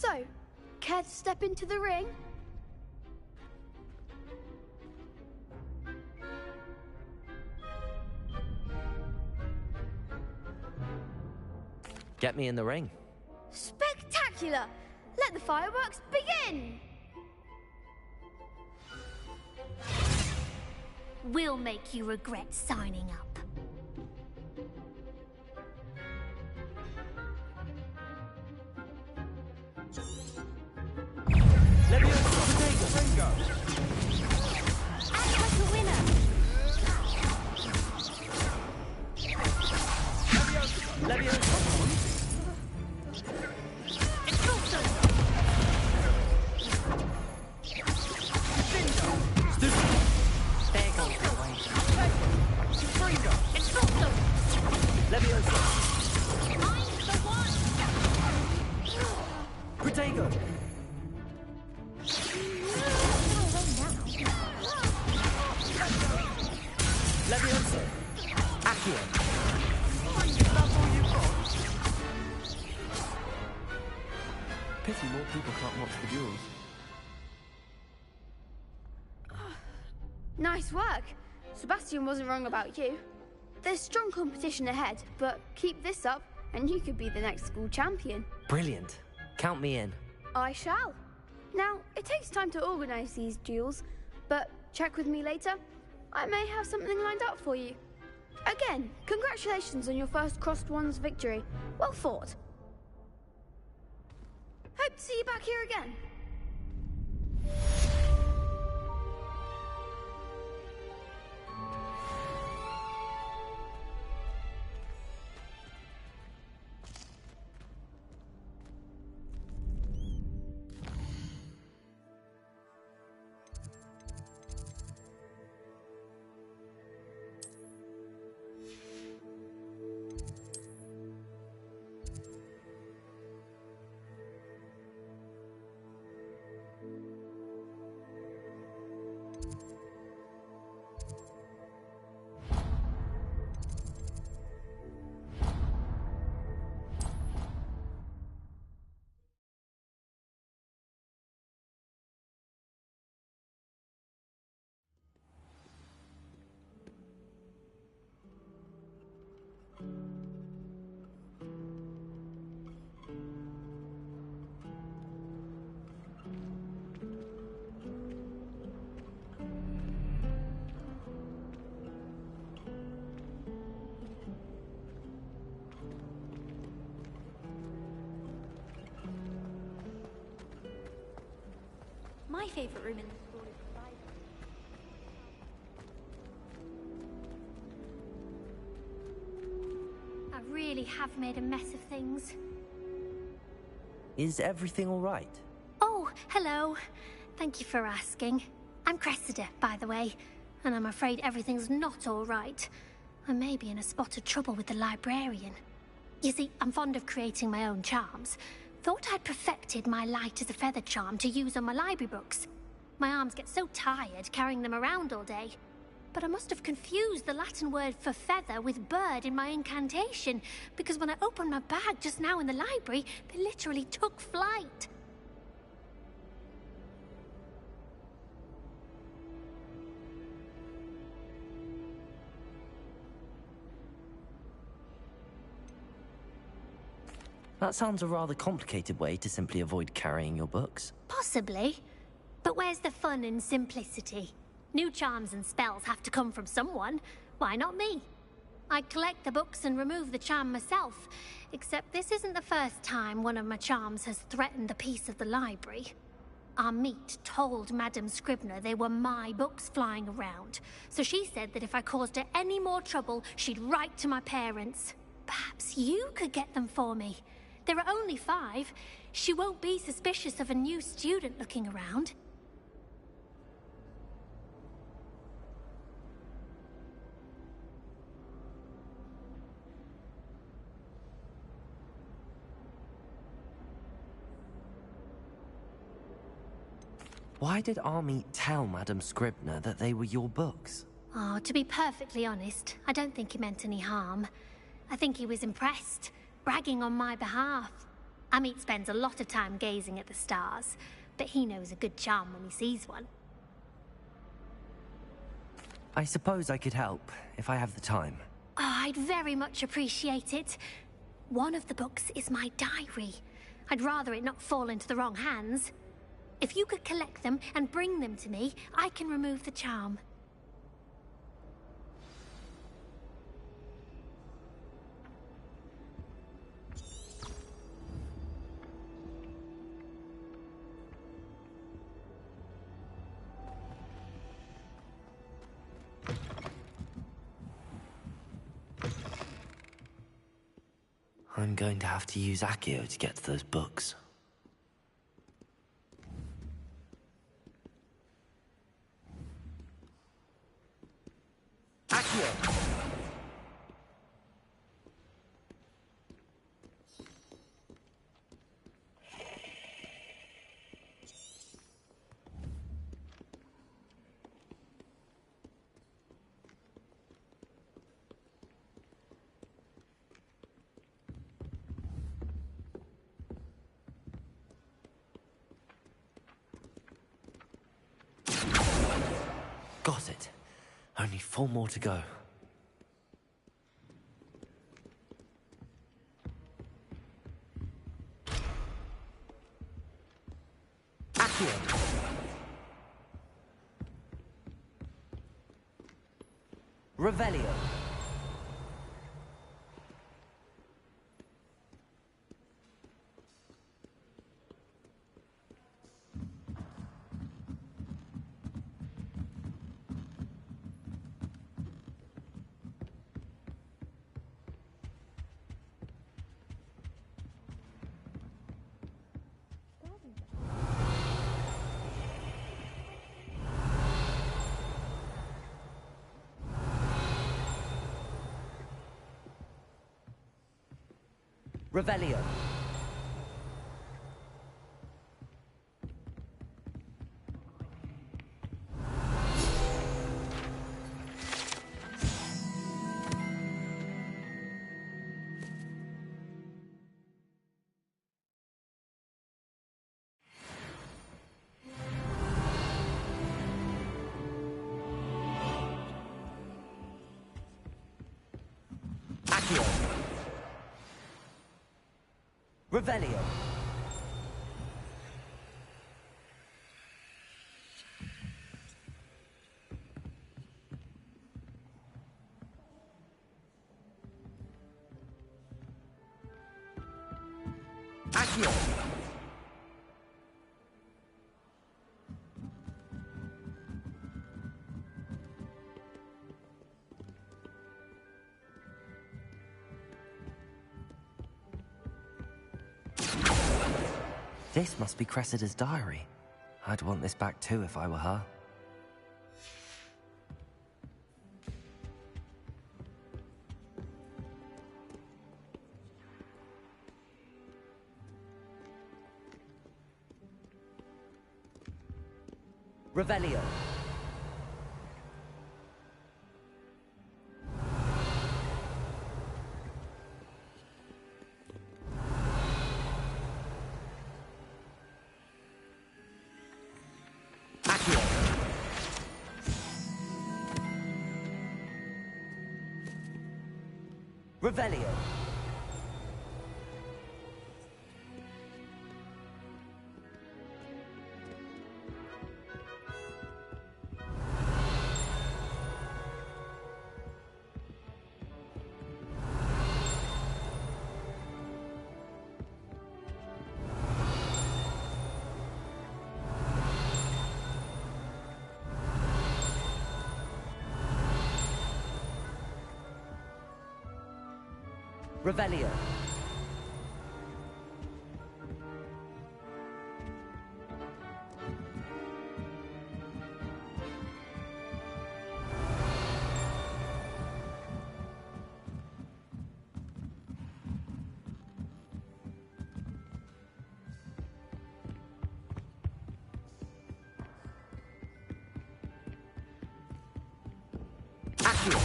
So, care to step into the ring? Get me in the ring. Spectacular! Let the fireworks begin! We'll make you regret signing up. Pity more people can't watch the duels. Nice work. Sebastian wasn't wrong about you. There's strong competition ahead, but keep this up and you could be the next school champion. Brilliant. Count me in. I shall. Now, it takes time to organise these duels, but check with me later. I may have something lined up for you. Again, congratulations on your first Crossed Wands victory. Well fought. Hope to see you back here again. My favourite room in the school is the library. I really have made a mess of things. Is everything all right? Oh, hello. Thank you for asking. I'm Cressida, by the way, and I'm afraid everything's not all right. I may be in a spot of trouble with the librarian. You see, I'm fond of creating my own charms. Thought I'd perfected my light as a feather charm to use on my library books. My arms get so tired carrying them around all day. But I must have confused the Latin word for feather with bird in my incantation, because when I opened my bag just now in the library, they literally took flight. That sounds a rather complicated way to simply avoid carrying your books. Possibly. But where's the fun in simplicity? New charms and spells have to come from someone. Why not me? I collect the books and remove the charm myself. Except this isn't the first time one of my charms has threatened the peace of the library. Our meet told Madame Scribner they were my books flying around. So she said that if I caused her any more trouble, she'd write to my parents. Perhaps you could get them for me. There are only 5. She won't be suspicious of a new student looking around. Why did Army tell Madame Scribner that they were your books? Oh, to be perfectly honest, I don't think he meant any harm. I think he was impressed, bragging on my behalf. Amit spends a lot of time gazing at the stars, but he knows a good charm when he sees one. I suppose I could help, if I have the time. Oh, I'd very much appreciate it. One of the books is my diary. I'd rather it not fall into the wrong hands. If you could collect them and bring them to me, I can remove the charm. I'm going to have to use Accio to get to those books. Accio! Got it. Only 4 more to go. Accio! Revelio! Revelio. Accio. Revelio. Accio. This must be Cressida's diary. I'd want this back too if I were her. Revelio. Accio. Revelio. Revelio. Accio.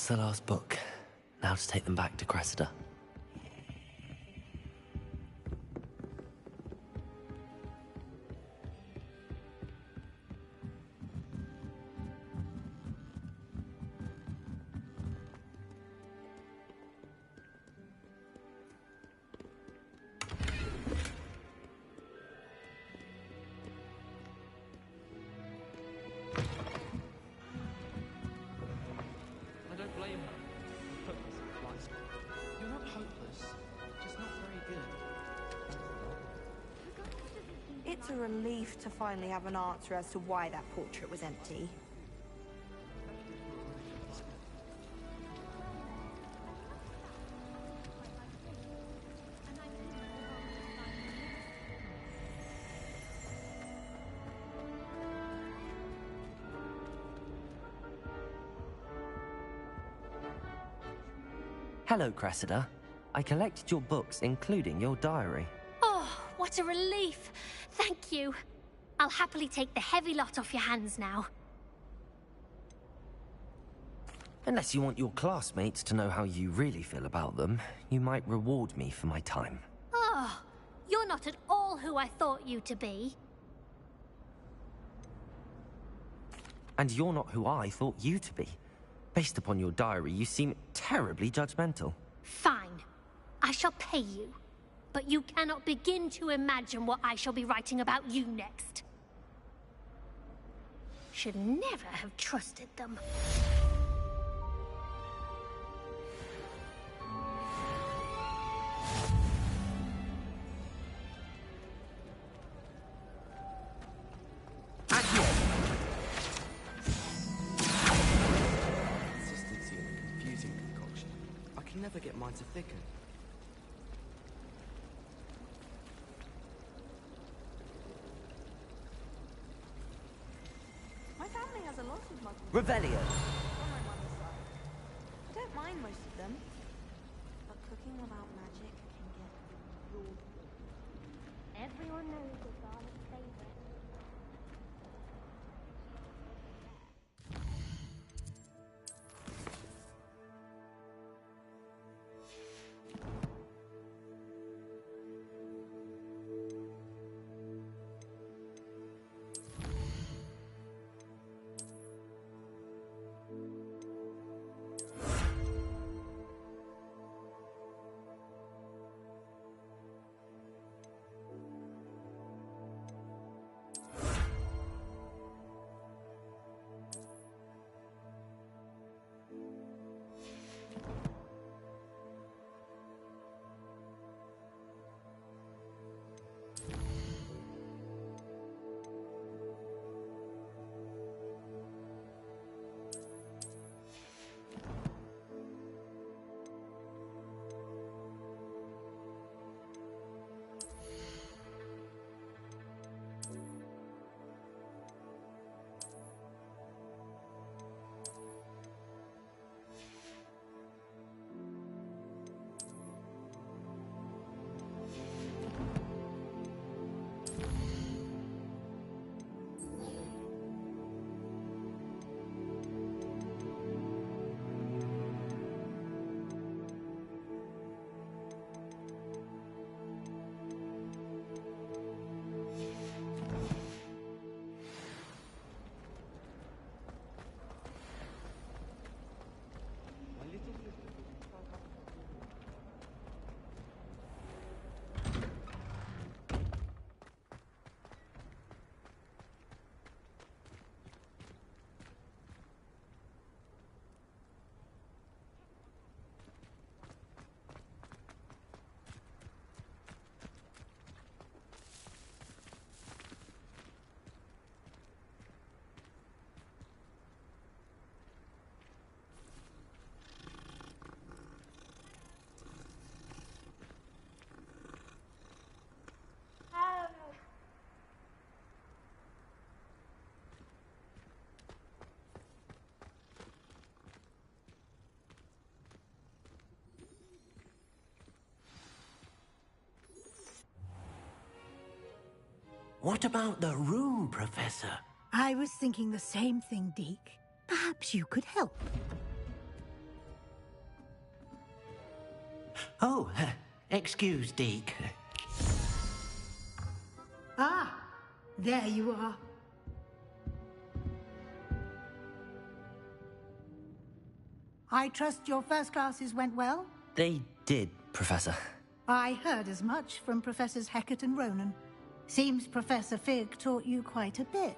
That's the last book. Now to take them back to Cressida. I don't blame her. Hopeless advice. You're not hopeless, just not very good. It's a relief to finally have an answer as to why that portrait was empty. Hello, Cressida. I collected your books, including your diary. Oh, what a relief. Thank you. I'll happily take the heavy lot off your hands now. Unless you want your classmates to know how you really feel about them, you might reward me for my time. Oh, you're not at all who I thought you to be. And you're not who I thought you to be. Based upon your diary, you seem terribly judgmental. Fine. I shall pay you. But you cannot begin to imagine what I shall be writing about you next. Should never have trusted them. Consistency in a confusing concoction. I can never get mine to thicken. My family has a lot of muggles Revelio! on my mother's side. I don't mind most of them, but cooking without magic can get real. Everyone knows your darling favorite. What about the room, Professor? I was thinking the same thing, Deke. Perhaps you could help. Oh, excuse, Deke. Ah, there you are. I trust your first classes went well? They did, Professor. I heard as much from Professors Hecat and Ronan. Seems Professor Fig taught you quite a bit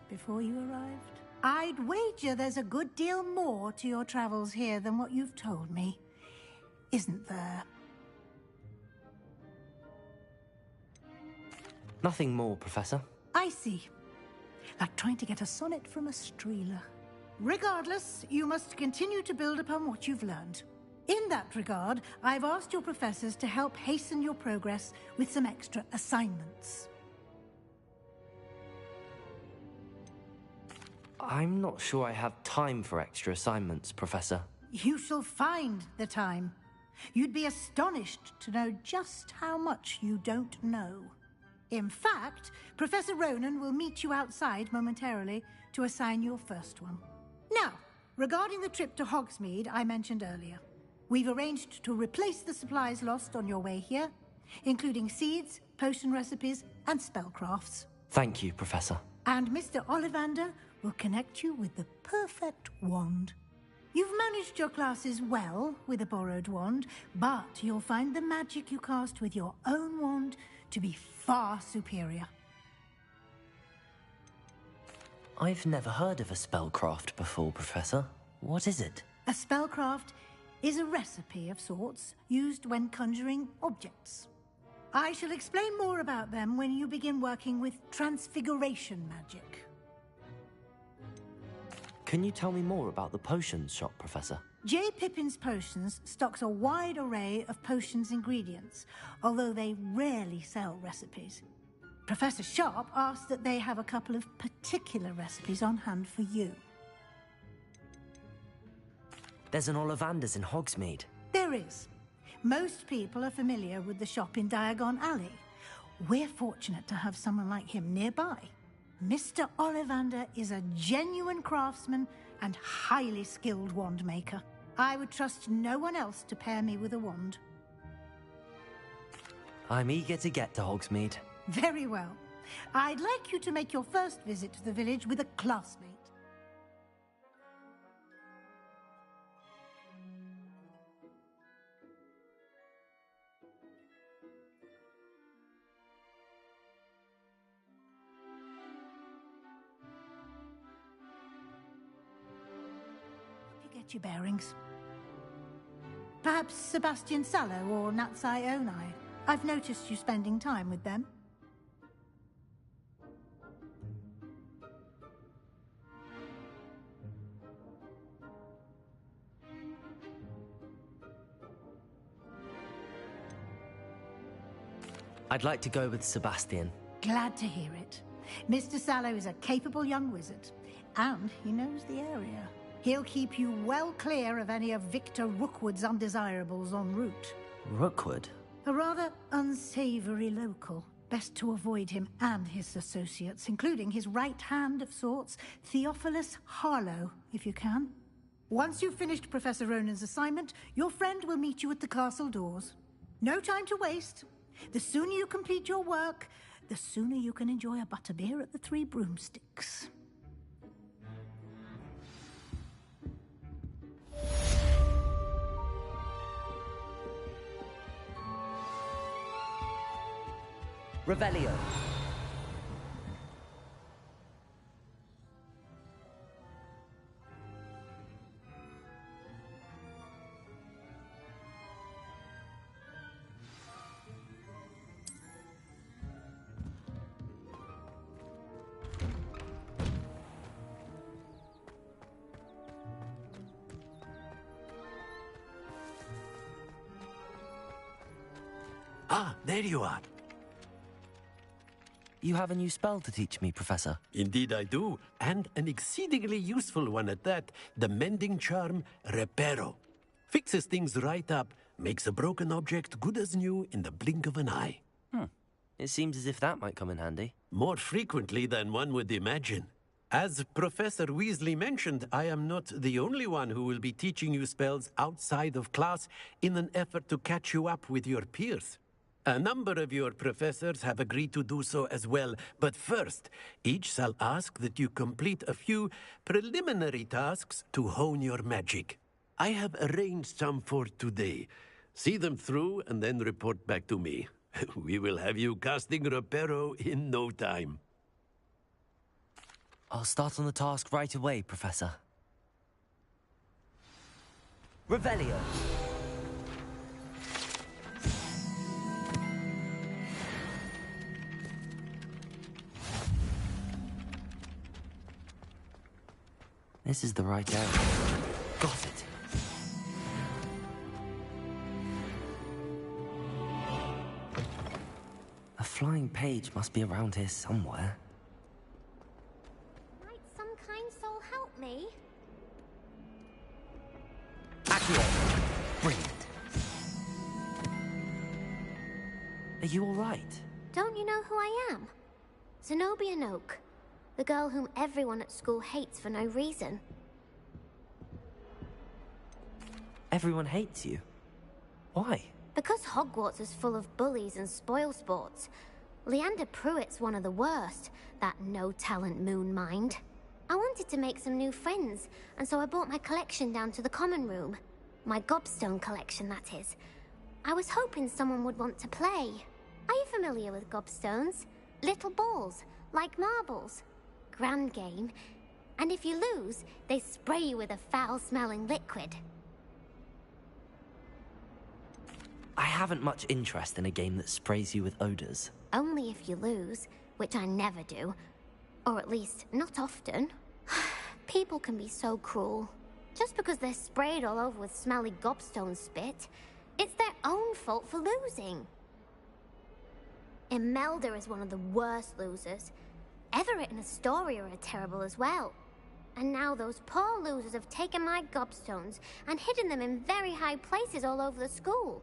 before you arrived. I'd wager there's a good deal more to your travels here than what you've told me. Isn't there? Nothing more, Professor. I see. Like trying to get a sonnet from a streeler. Regardless, you must continue to build upon what you've learned. In that regard, I've asked your professors to help hasten your progress with some extra assignments. I'm not sure I have time for extra assignments, Professor. You shall find the time. You'd be astonished to know just how much you don't know. In fact, Professor Ronan will meet you outside momentarily to assign your first one. Now, regarding the trip to Hogsmeade I mentioned earlier, we've arranged to replace the supplies lost on your way here, including seeds, potion recipes, and spellcrafts. Thank you, Professor. And Mr. Ollivander will connect you with the perfect wand. You've managed your classes well with a borrowed wand, but you'll find the magic you cast with your own wand to be far superior. I've never heard of a spellcraft before, Professor. What is it? A spellcraft is a recipe of sorts used when conjuring objects. I shall explain more about them when you begin working with transfiguration magic. Can you tell me more about the potions shop, Professor? J. Pippin's Potions stocks a wide array of potions ingredients, although they rarely sell recipes. Professor Sharp asked that they have a couple of particular recipes on hand for you. There's an Ollivander's in Hogsmeade. There is. Most people are familiar with the shop in Diagon Alley. We're fortunate to have someone like him nearby. Mr. Ollivander is a genuine craftsman and highly skilled wand maker. I would trust no one else to pair me with a wand. I'm eager to get to Hogsmeade. Very well. I'd like you to make your first visit to the village with a classmate. Get your bearings. Perhaps Sebastian Sallow or Natsai Onai. I've noticed you spending time with them. I'd like to go with Sebastian. Glad to hear it. Mr. Sallow is a capable young wizard, and he knows the area. He'll keep you well clear of any of Victor Rookwood's undesirables en route. Rookwood? A rather unsavory local. Best to avoid him and his associates, including his right hand of sorts, Theophilus Harlow, if you can. Once you've finished Professor Ronan's assignment, your friend will meet you at the castle doors. No time to waste. The sooner you complete your work, the sooner you can enjoy a butterbeer at the Three Broomsticks. Revelio. Ah, there you are. You have a new spell to teach me, Professor. Indeed I do, and an exceedingly useful one at that. The mending charm, Reparo. Fixes things right up, makes a broken object good as new in the blink of an eye. It seems as if that might come in handy. More frequently than one would imagine. As Professor Weasley mentioned, I am not the only one who will be teaching you spells outside of class in an effort to catch you up with your peers. A number of your professors have agreed to do so as well, but first, each shall ask that you complete a few preliminary tasks to hone your magic. I have arranged some for today. See them through and then report back to me. We will have you casting Reparo in no time. I'll start on the task right away, Professor. Revelio. This is the right area. Got it. A flying page must be around here somewhere. Might some kind soul help me? Accio! Brilliant. Are you all right? Don't you know who I am? Zenobia Noak, the girl whom everyone at school hates for no reason. Everyone hates you. Why? Because Hogwarts is full of bullies and spoilsports. Leander Pruitt's one of the worst, that no-talent moon mind. I wanted to make some new friends, and so I brought my collection down to the common room. My gobstone collection, that is. I was hoping someone would want to play. Are you familiar with gobstones? Little balls, like marbles. Grand game. And if you lose, they spray you with a foul-smelling liquid. I haven't much interest in a game that sprays you with odors. Only if you lose, which I never do. Or at least, not often. People can be so cruel. Just because they're sprayed all over with smelly gobstone spit, it's their own fault for losing. Imelda is one of the worst losers. Everett and Astoria are terrible as well. And now those poor losers have taken my gobstones and hidden them in very high places all over the school.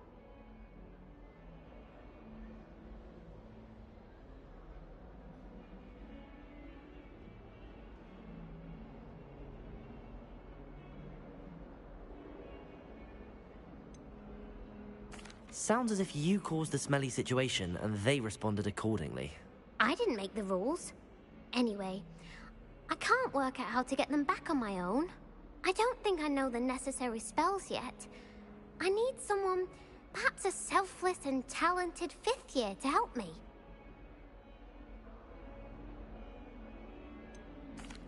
Sounds as if you caused the smelly situation and they responded accordingly. I didn't make the rules. Anyway, I can't work out how to get them back on my own. I don't think I know the necessary spells yet. I need someone, perhaps a selfless and talented fifth year to help me.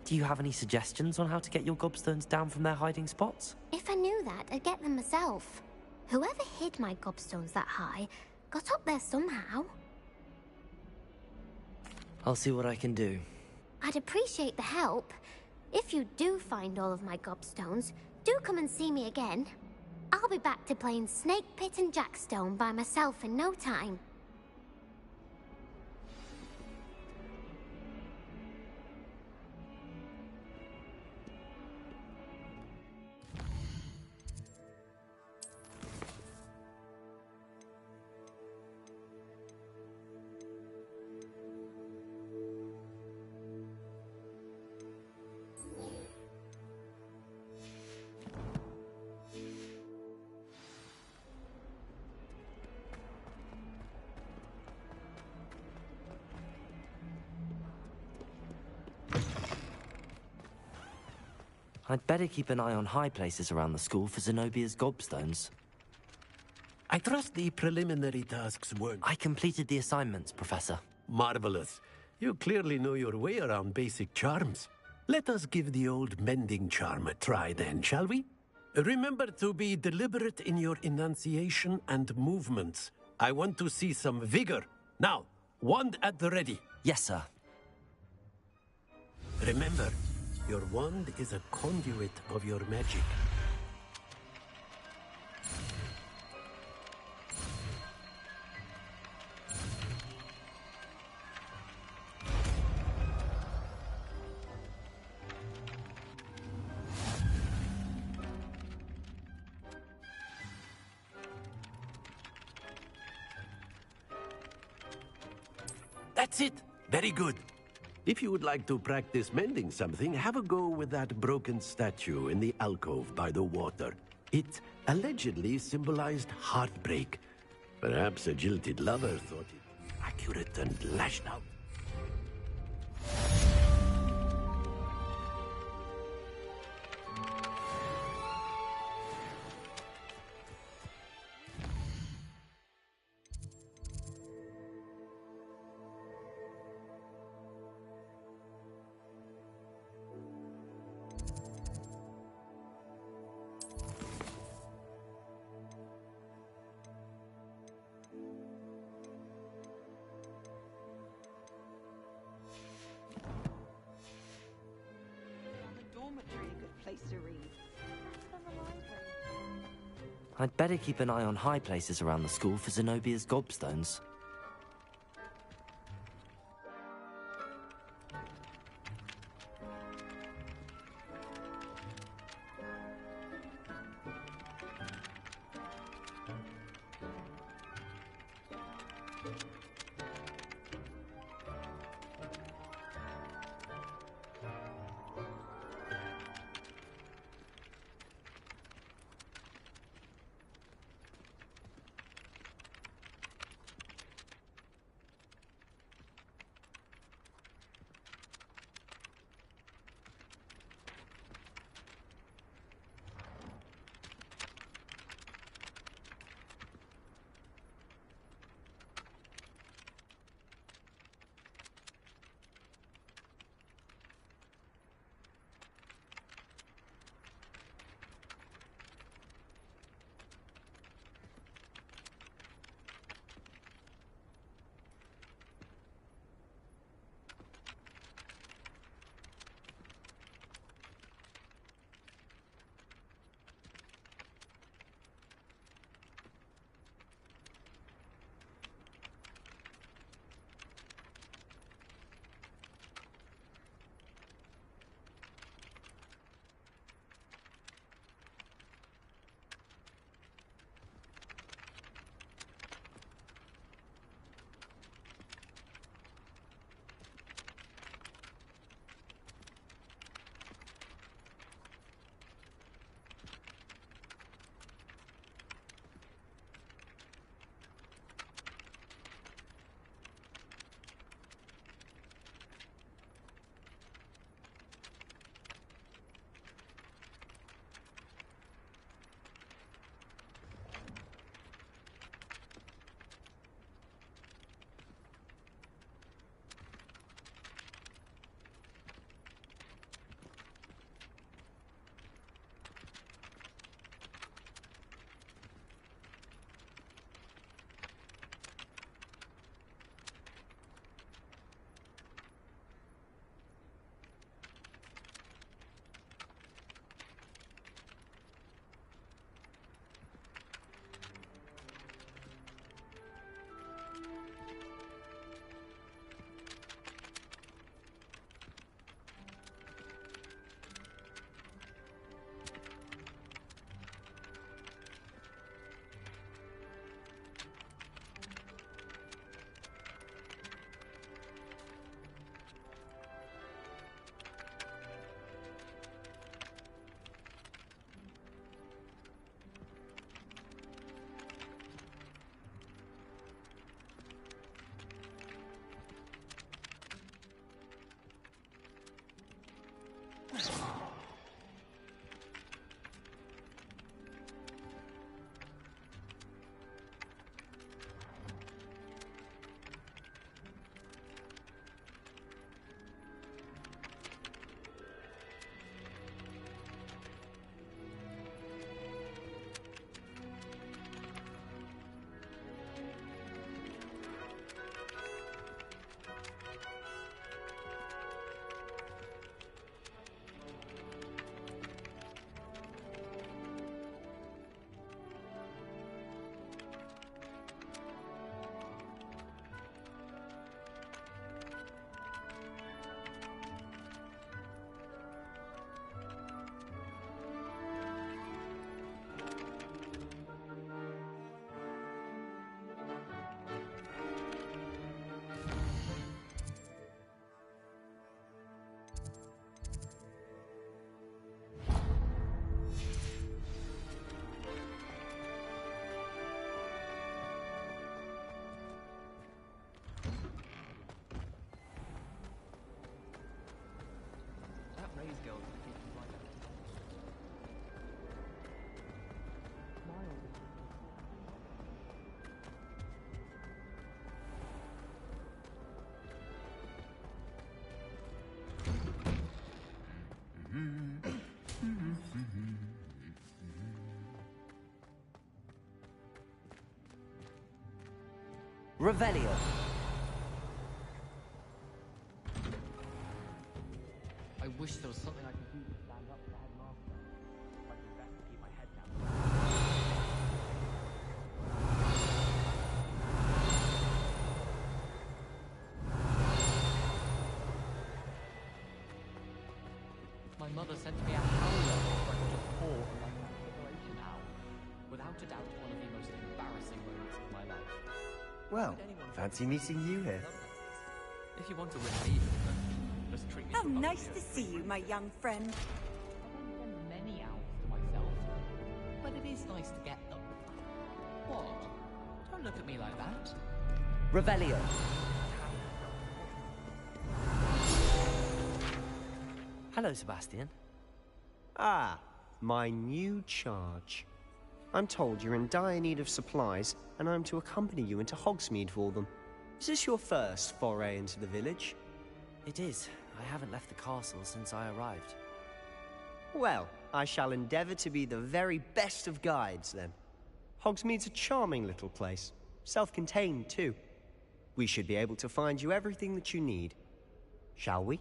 Do you have any suggestions on how to get your gobstones down from their hiding spots? If I knew that, I'd get them myself. Whoever hid my gobstones that high got up there somehow. I'll see what I can do. I'd appreciate the help. If you do find all of my gobstones, do come and see me again. I'll be back to playing Snake Pit and Jackstone by myself in no time. I'd better keep an eye on high places around the school for Zenobia's gobstones. I trust the preliminary tasks weren't... I completed the assignments, Professor. Marvelous. You clearly know your way around basic charms. Let us give the old mending charm a try then, shall we? Remember to be deliberate in your enunciation and movements. I want to see some vigor. Now, wand at the ready. Yes, sir. Remember, your wand is a conduit of your magic. That's it. Very good. If you would like to practice mending something, have a go with that broken statue in the alcove by the water. It allegedly symbolized heartbreak. Perhaps a jilted lover thought it accurate and lashed out. Dormitory, a good place to read. Than the library. I'd better keep an eye on high places around the school for Zenobia's gobstones. praise girls and keep them right up. Smile. Revelio. I wish there was something I could do to stand up to the headmaster. I could best keep my head down. My mother sent me a howler for a poor like that preparation owl. Without a doubt, one of the most embarrassing moments of my life. Well, fancy meeting you here. If you want to win me, just treat me How to a nice hug. to see you, my young friend. I don't send many owls to myself, but it is nice to get them. What? Don't look at me like that. Revelio. Hello, Sebastian. Ah, my new charge. I'm told you're in dire need of supplies, and I'm to accompany you into Hogsmeade for them. Is this your first foray into the village? It is. I haven't left the castle since I arrived. Well, I shall endeavour to be the very best of guides, then. Hogsmeade's a charming little place. Self-contained, too. We should be able to find you everything that you need. Shall we?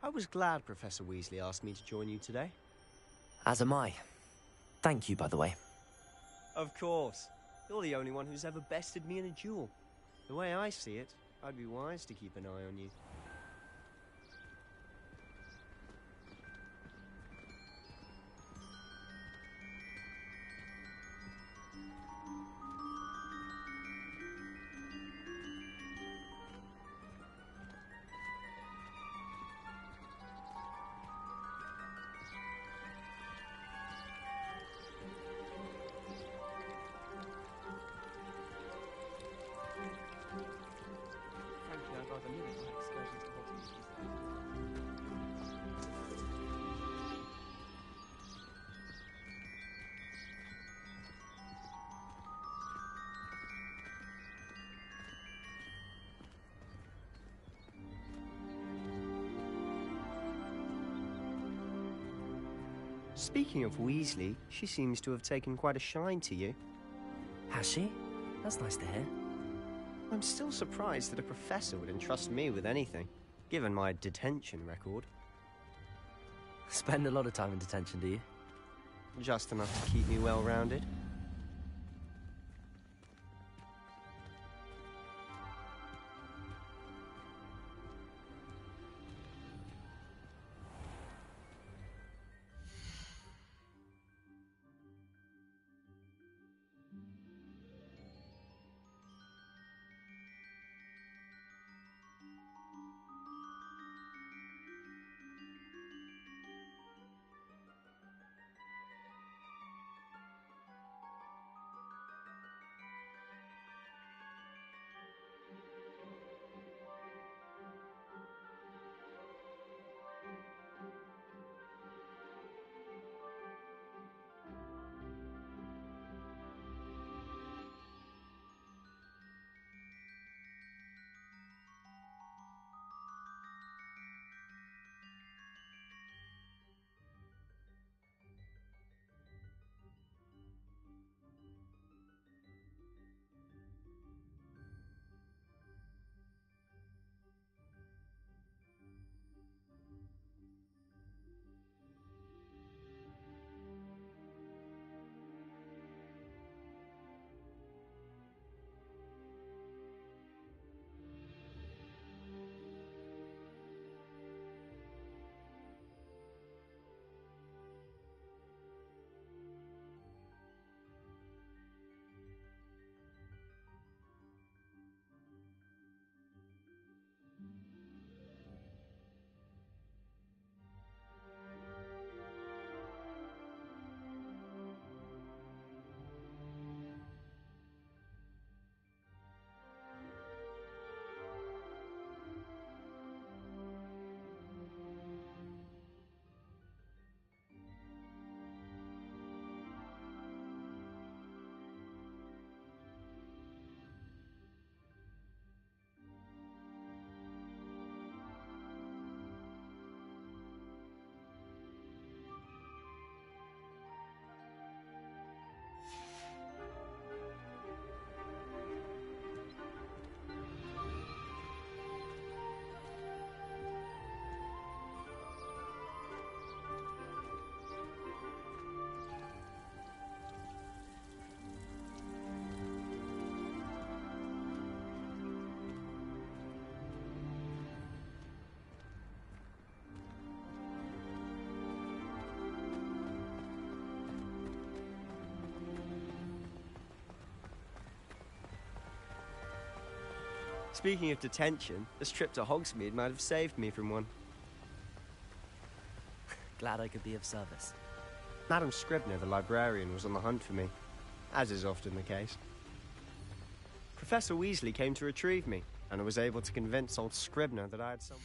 I was glad Professor Weasley asked me to join you today. As am I. Thank you, by the way. Of course. You're the only one who's ever bested me in a duel. The way I see it, I'd be wise to keep an eye on you. Frankly, I'd rather limit my excursions to Hogsmeade these days. Speaking of Weasley, she seems to have taken quite a shine to you. Has she? That's nice to hear. I'm still surprised that a professor would entrust me with anything, given my detention record. Spend a lot of time in detention, do you? Just enough to keep me well-rounded. Speaking of detention, this trip to Hogsmeade might have saved me from one. Glad I could be of service. Madam Scribner, the librarian, was on the hunt for me, as is often the case. Professor Weasley came to retrieve me, and I was able to convince old Scribner that I had someone...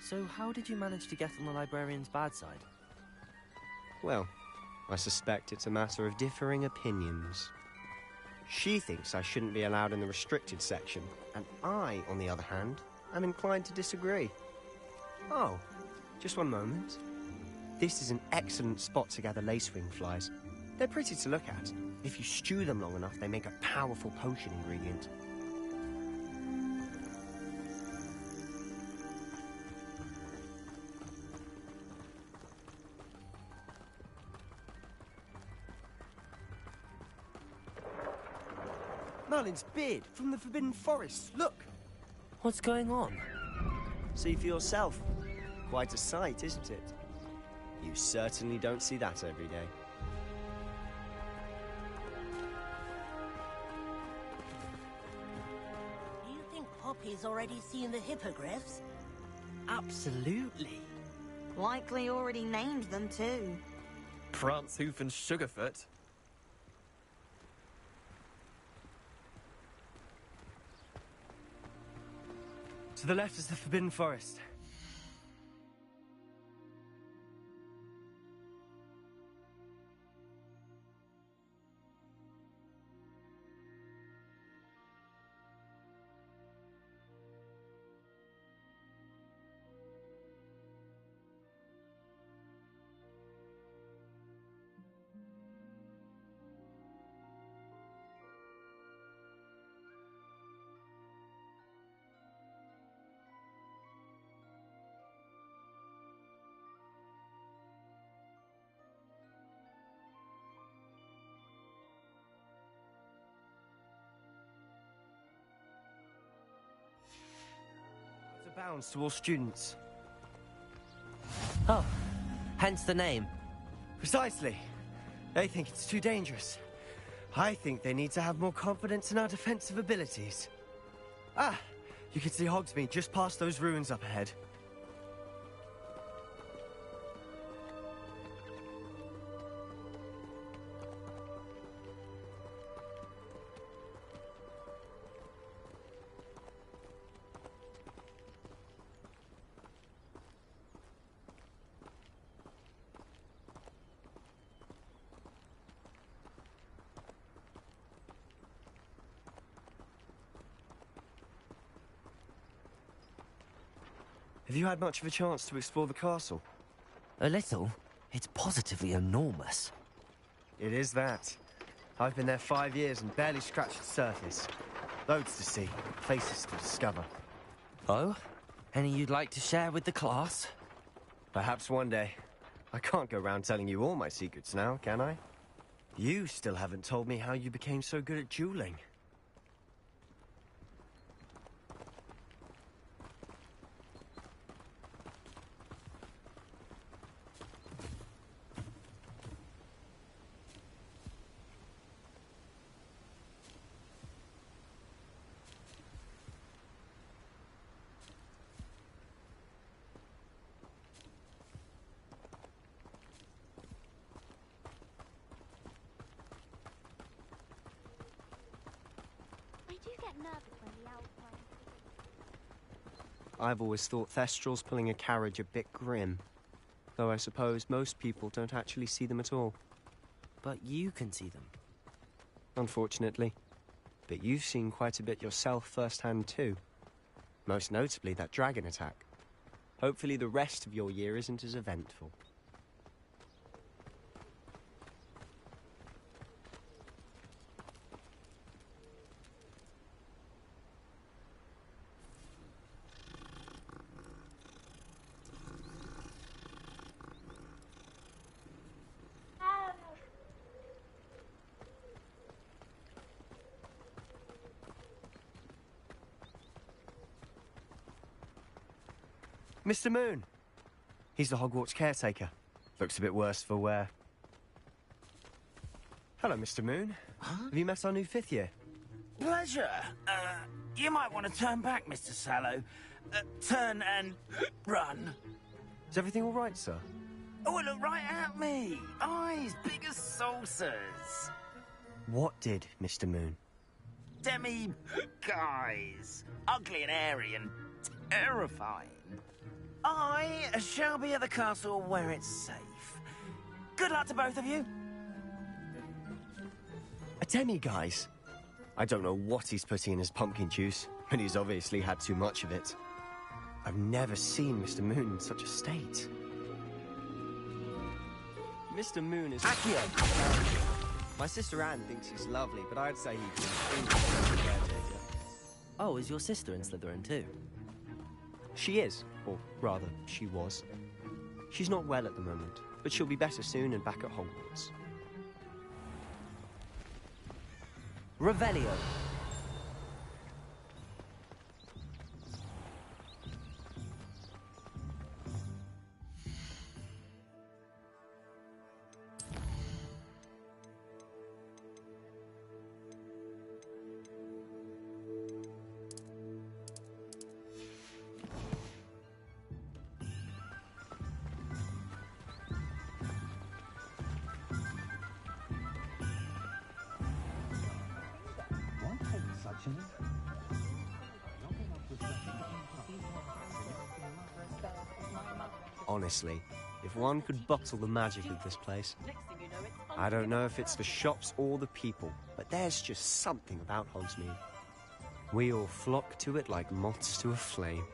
So how did you manage to get on the librarian's bad side? Well, I suspect it's a matter of differing opinions. She thinks I shouldn't be allowed in the restricted section, and I, on the other hand, am inclined to disagree. Oh, just one moment. This is an excellent spot to gather lacewing flies. They're pretty to look at. If you stew them long enough, they make a powerful potion ingredient. Merlin's beard from the Forbidden Forest. Look! What's going on? See for yourself. Quite a sight, isn't it? You certainly don't see that every day. Do you think Poppy's already seen the hippogriffs? Absolutely. Likely already named them too. Prance, Hoof, and Sugarfoot. To the left is the Forbidden Forest. Bounds to all students. Oh, hence the name. Precisely. They think it's too dangerous. I think they need to have more confidence in our defensive abilities. Ah, you can see Hogsmeade just past those ruins up ahead. Have you had much of a chance to explore the castle? A little. It's positively enormous. It is that. I've been there 5 years and barely scratched the surface. Loads to see, places to discover. Oh? Any you'd like to share with the class? Perhaps one day. I can't go round telling you all my secrets now, can I? You still haven't told me how you became so good at dueling. I've always thought Thestrals pulling a carriage a bit grim. Though I suppose most people don't actually see them at all. But you can see them. Unfortunately. But you've seen quite a bit yourself firsthand too. Most notably that dragon attack. Hopefully the rest of your year isn't as eventful. Mr. Moon! He's the Hogwarts caretaker. Looks a bit worse for wear. Hello, Mr. Moon. Huh? Have you met our new 5th year? Pleasure. You might want to turn back, Mr. Sallow. Turn and run. Is everything all right, sir? Oh, look right at me. Eyes big as saucers. What did, Mr. Moon? Guys. Ugly and airy and terrifying. I shall be at the castle where it's safe. Good luck to both of you. A demi-guise? I don't know what he's putting in his pumpkin juice, but he's obviously had too much of it. I've never seen Mr. Moon in such a state. Mr. Moon is... Accio! My sister Anne thinks he's lovely, but I'd say he's a caretaker. Oh, is your sister in Slytherin too? She is, or rather, she was. She's not well at the moment, but she'll be better soon and back at Hogwarts. Revelio. Honestly, if one could bottle the magic of this place. I don't know if it's the shops or the people, but there's just something about Hogsmeade. We all flock to it like moths to a flame.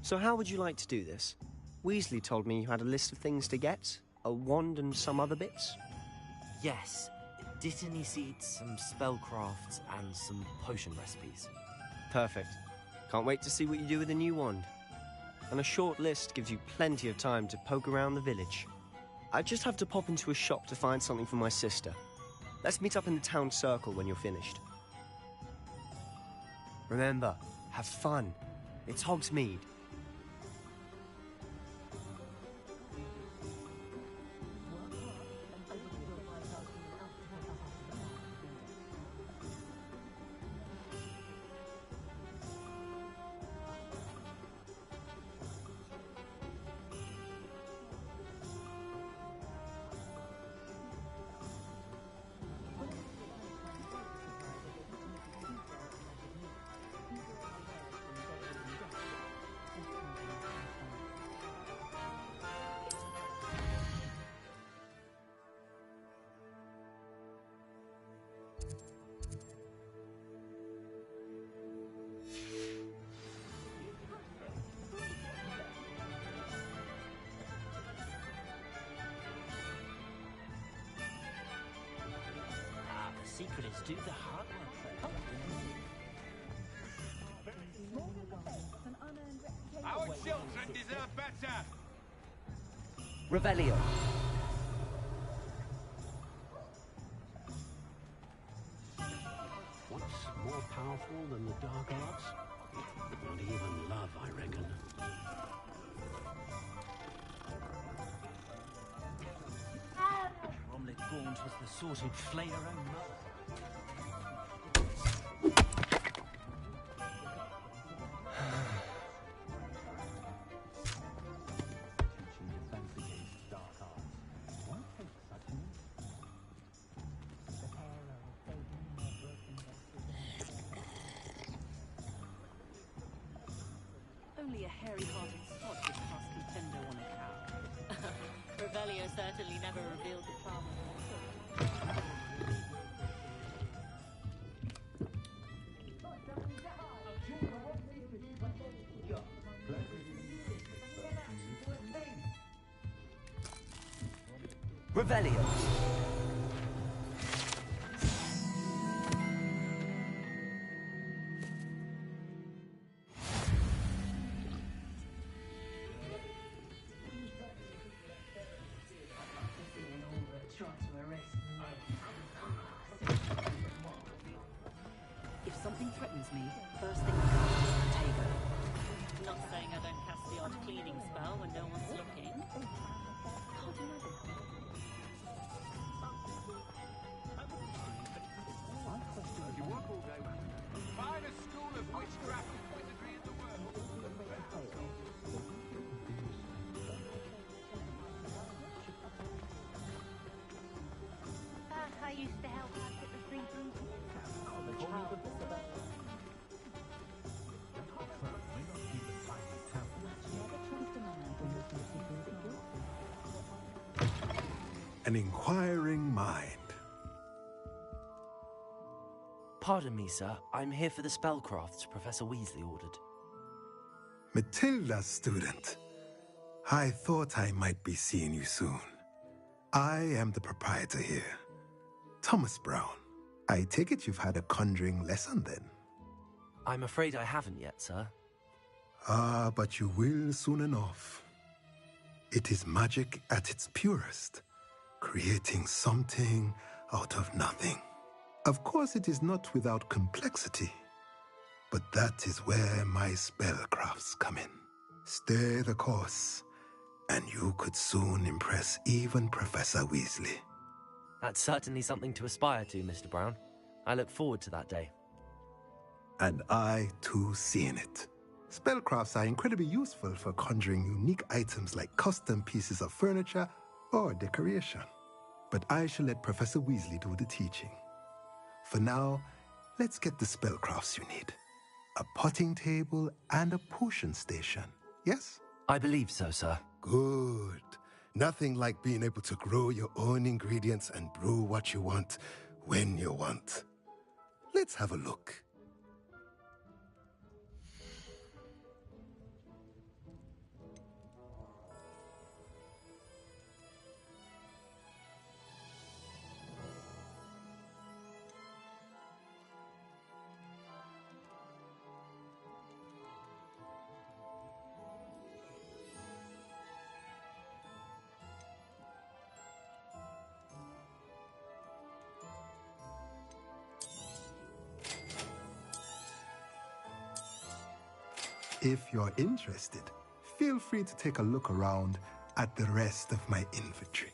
So how would you like to do this? Weasley told me you had a list of things to get, a wand and some other bits. Yes. Dittany seeds, some spellcrafts, and some potion recipes. Perfect. Can't wait to see what you do with the new wand. And a short list gives you plenty of time to poke around the village. I just have to pop into a shop to find something for my sister. Let's meet up in the town circle when you're finished. Remember, have fun. It's Hogsmeade. secrets. Do the hard work first. Our children deserve better! Revelio. What's more powerful than the dark arts? Not even love, I reckon. Bromley Gaunt was the sort who'd flay her own mother. Only a hairy-hearted spot would cast contender on a cow. Revelio certainly never revealed the charm of her foot. Revelio. If something threatens me, first thing I cast is Protego. Not saying I don't cast the odd cleaning spell when no one's looking. Can't imagine. You work all day. Finest school of witchcraft and wizardry in the world. I used to help her put the free food. An inquiring mind. Pardon me, sir. I'm here for the spellcrafts Professor Weasley ordered. Matilda's student. I thought I might be seeing you soon. I am the proprietor here, Thomas Brown. I take it you've had a conjuring lesson then? I'm afraid I haven't yet, sir. Ah, but you will soon enough. It is magic at its purest, creating something out of nothing. Of course, it is not without complexity, but that is where my spellcrafts come in. Stay the course, and you could soon impress even Professor Weasley. That's certainly something to aspire to, Mr. Brown. I look forward to that day. And I, too, seeing it. Spellcrafts are incredibly useful for conjuring unique items like custom pieces of furniture or decoration. But I shall let Professor Weasley do the teaching. For now, let's get the spellcrafts you need. A potting table and a potion station, yes? I believe so, sir. Good. Nothing like being able to grow your own ingredients and brew what you want when you want. Let's have a look. If you're interested, feel free to take a look around at the rest of my inventory.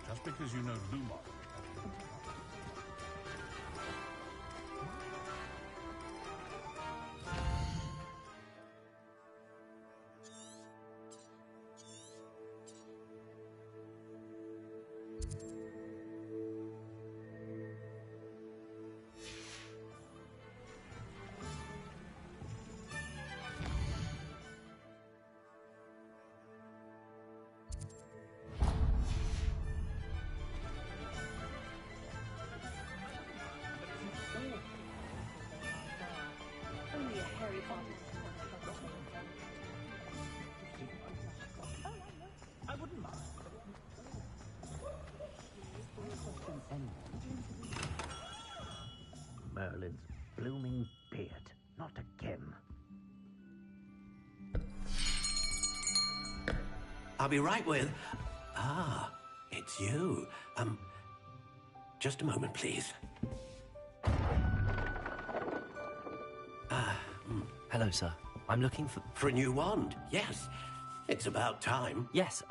Just because you know Lumos. hairy-hearted I wouldn't mind. Merlin's blooming beard. Not again. I'll be right with... Ah, it's you. Just a moment, please. Hello, sir. I'm looking for... For a new wand, yes. It's about time. Yes,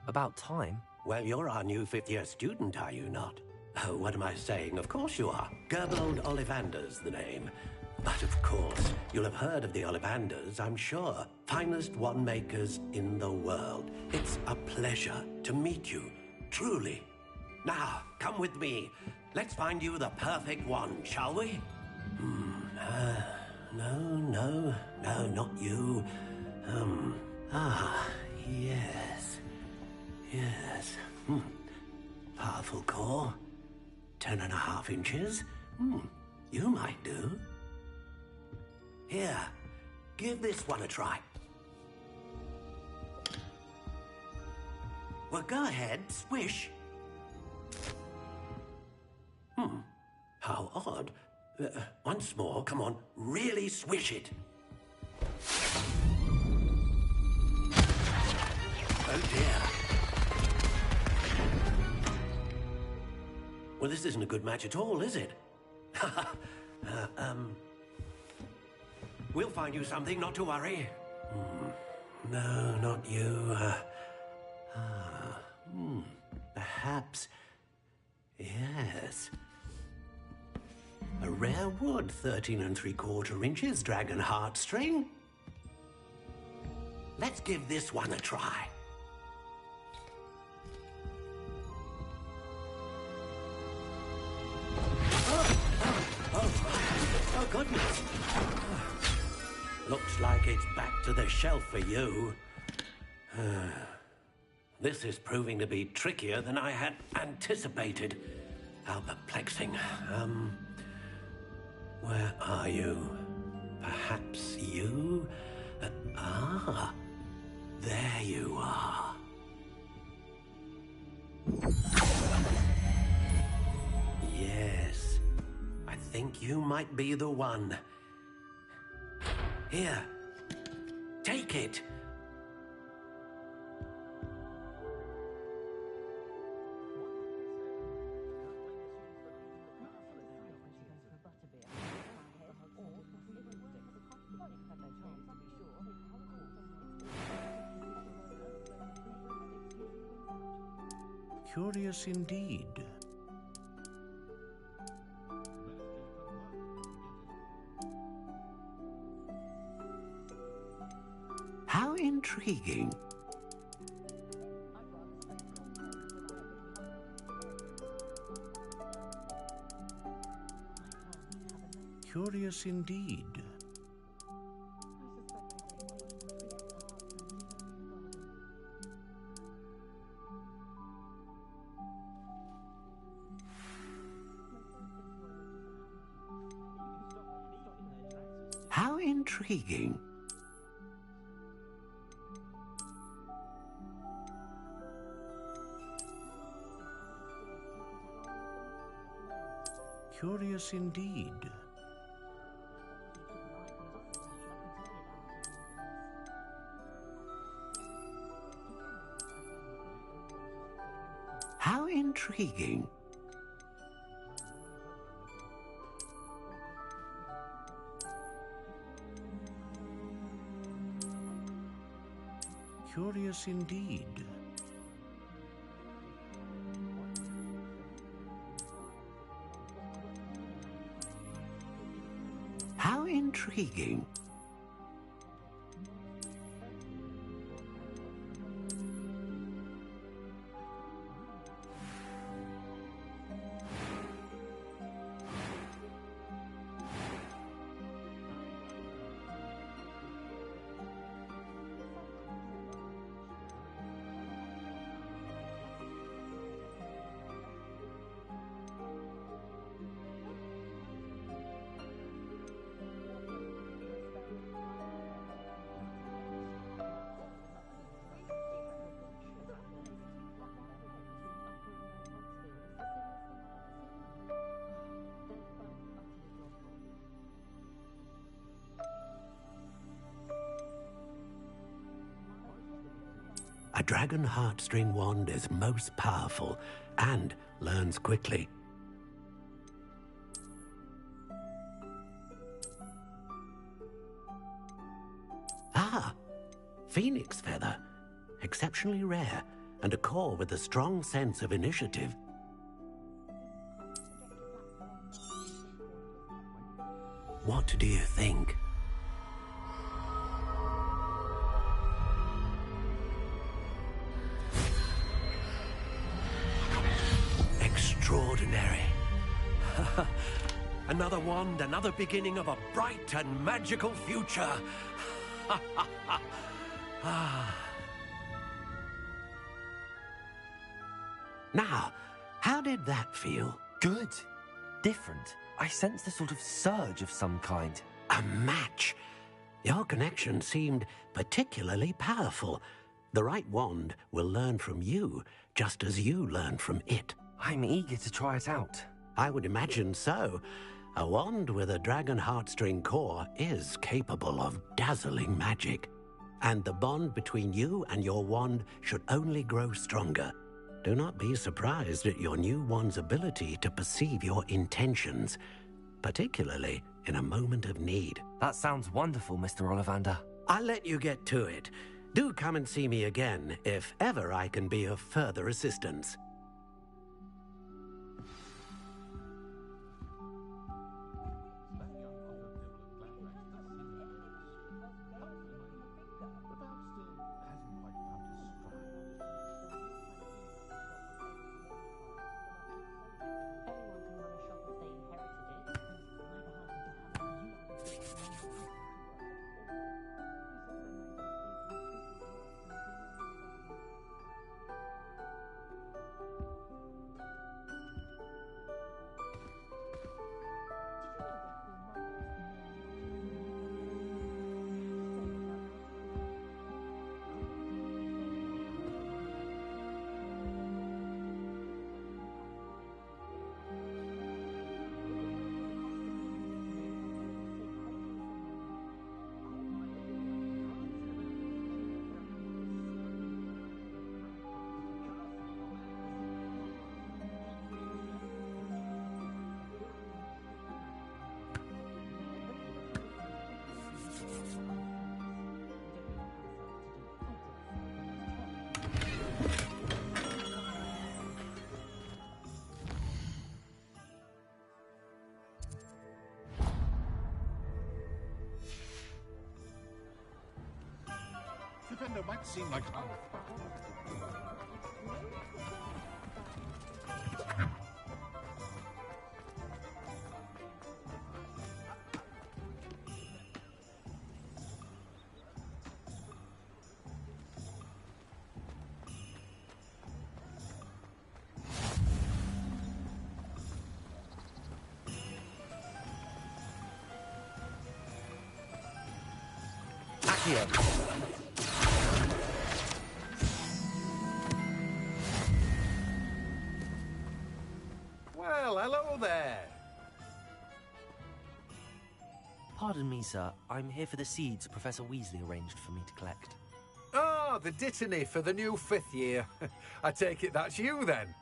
about time? Well, you're our new fifth-year student, are you not? Oh, what am I saying? Of course you are. Gerbold Ollivander's the name. But of course, you'll have heard of the Ollivanders, I'm sure. Finest wand makers in the world. It's a pleasure to meet you, truly. Now, come with me. Let's find you the perfect wand, shall we? No, not you. Yes. Powerful core. 10.5 inches. You might do. Here, give this one a try. Well, go ahead, swish. How odd. Once more, come on, really swish it. Oh dear. Well, this isn't a good match at all, is it? We'll find you something, not to worry. No, not you. Perhaps. Yes. A rare wood, 13 3/4 inches, dragon heartstring. Let's give this one a try. Oh, goodness. Looks like it's back to the shelf for you. This is proving to be trickier than I had anticipated. How perplexing. Where are you? Perhaps you? There you are. Yes, I think you might be the one. Here, take it. Curious indeed. How intriguing. Curious indeed. How intriguing. Curious indeed. How intriguing. Curious indeed. How intriguing. A dragon heartstring wand is most powerful and learns quickly. Ah, phoenix feather. Exceptionally rare, and a core with a strong sense of initiative. What do you think? Extraordinary. Another wand, another beginning of a bright and magical future. Now, how did that feel? Good. Different. I sensed a sort of surge of some kind. A match. Your connection seemed particularly powerful. The right wand will learn from you, just as you learn from it. I'm eager to try it out. I would imagine so. A wand with a dragon heartstring core is capable of dazzling magic. And the bond between you and your wand should only grow stronger. Do not be surprised at your new wand's ability to perceive your intentions, particularly in a moment of need. That sounds wonderful, Mr. Ollivander. I'll let you get to it. Do come and see me again if ever I can be of further assistance. Defender might seem like... Accio. Well, hello there. Pardon me, sir. I'm here for the seeds Professor Weasley arranged for me to collect. Ah, the dittany for the new 5th year. I take it that's you, then.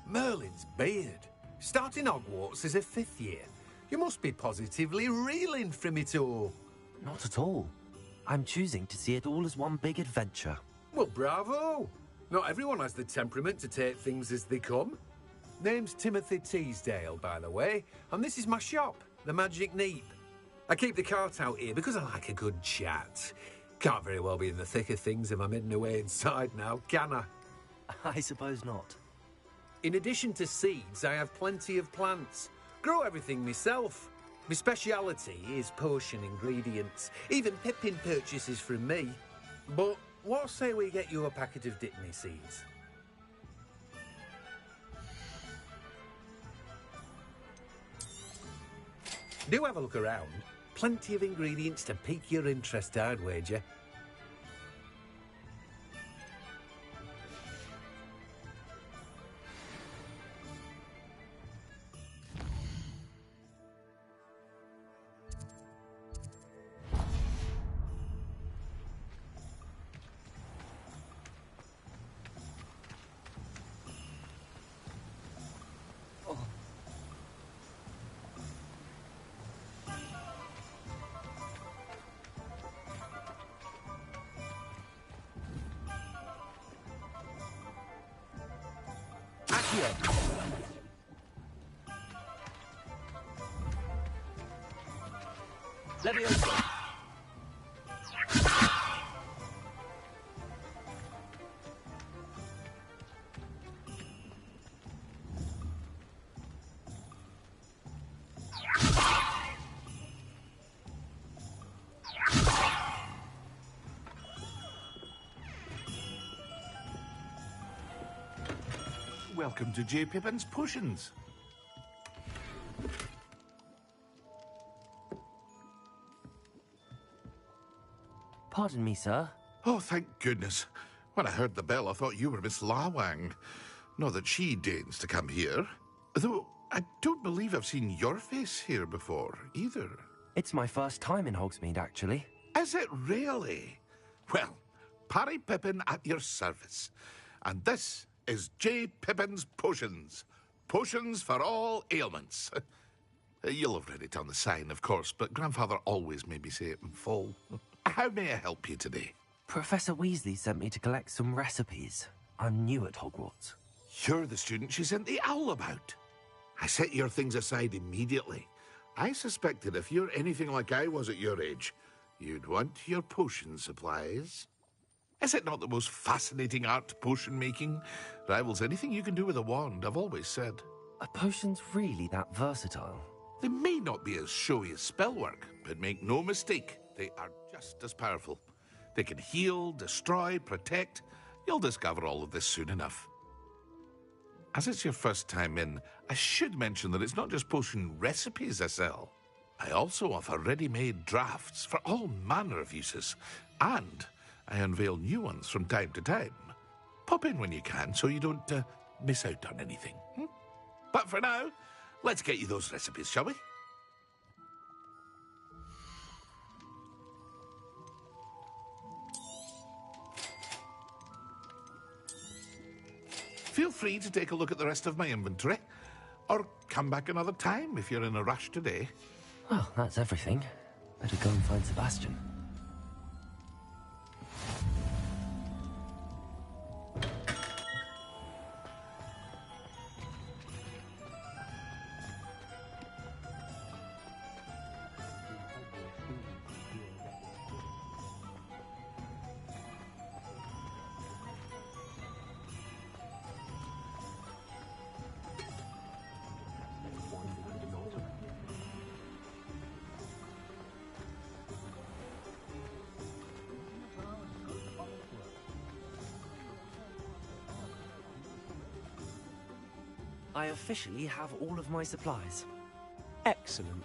Merlin's beard. Starting Hogwarts as a 5th year. You must be positively reeling from it all. Not at all. I'm choosing to see it all as one big adventure. Well, bravo. Not everyone has the temperament to take things as they come. Name's Timothy Teasdale, by the way, and this is my shop, the Magic Neep. I keep the cart out here because I like a good chat. Can't very well be in the thick of things if I'm hidden away inside now, can I? I suppose not. In addition to seeds, I have plenty of plants. Grow everything myself. My speciality is potion ingredients. Even Pippin purchases from me. But what say we get you a packet of Dittany seeds? Do have a look around. Plenty of ingredients to pique your interest, I'd wager. Leviosa! Welcome to J. Pippin's Potions. Pardon me, sir. Oh, thank goodness. When I heard the bell, I thought you were Miss Lawang. Not that she deigns to come here. Though I don't believe I've seen your face here before, either. It's my first time in Hogsmeade, actually. Is it really? Well, Parry Pippin at your service. And this is J. Pippin's Potions. Potions for all ailments. You'll have read it on the sign, of course, but Grandfather always made me say it in full. How may I help you today? Professor Weasley sent me to collect some recipes. I'm new at Hogwarts. You're the student she sent the owl about. I set your things aside immediately. I suspected if you're anything like I was at your age, you'd want your potion supplies. Is it not the most fascinating art, potion making? Rivals anything you can do with a wand, I've always said. Are potions really that versatile? They may not be as showy as spellwork, but make no mistake, they are just as powerful. They can heal, destroy, protect. You'll discover all of this soon enough. As it's your first time in, I should mention that it's not just potion recipes I sell. I also offer ready-made drafts for all manner of uses, and I unveil new ones from time to time. Pop in when you can so you don't miss out on anything. But for now, let's get you those recipes, shall we? Feel free to take a look at the rest of my inventory, or come back another time if you're in a rush today. Well, that's everything. Better go and find Sebastian. I officially have all of my supplies. Excellent.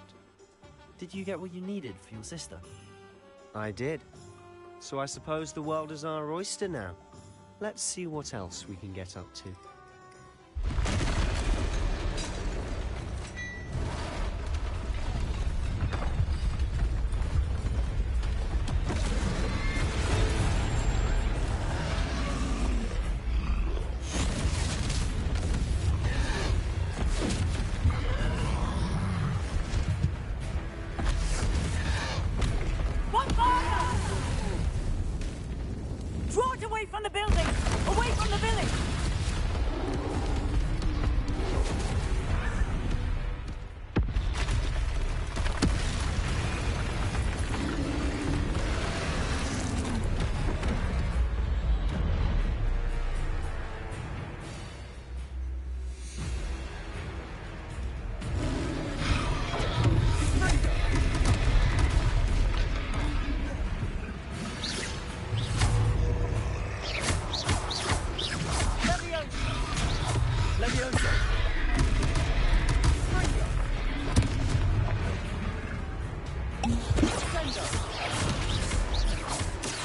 Did you get what you needed for your sister? I did. So I suppose the world is our oyster now. Let's see what else we can get up to.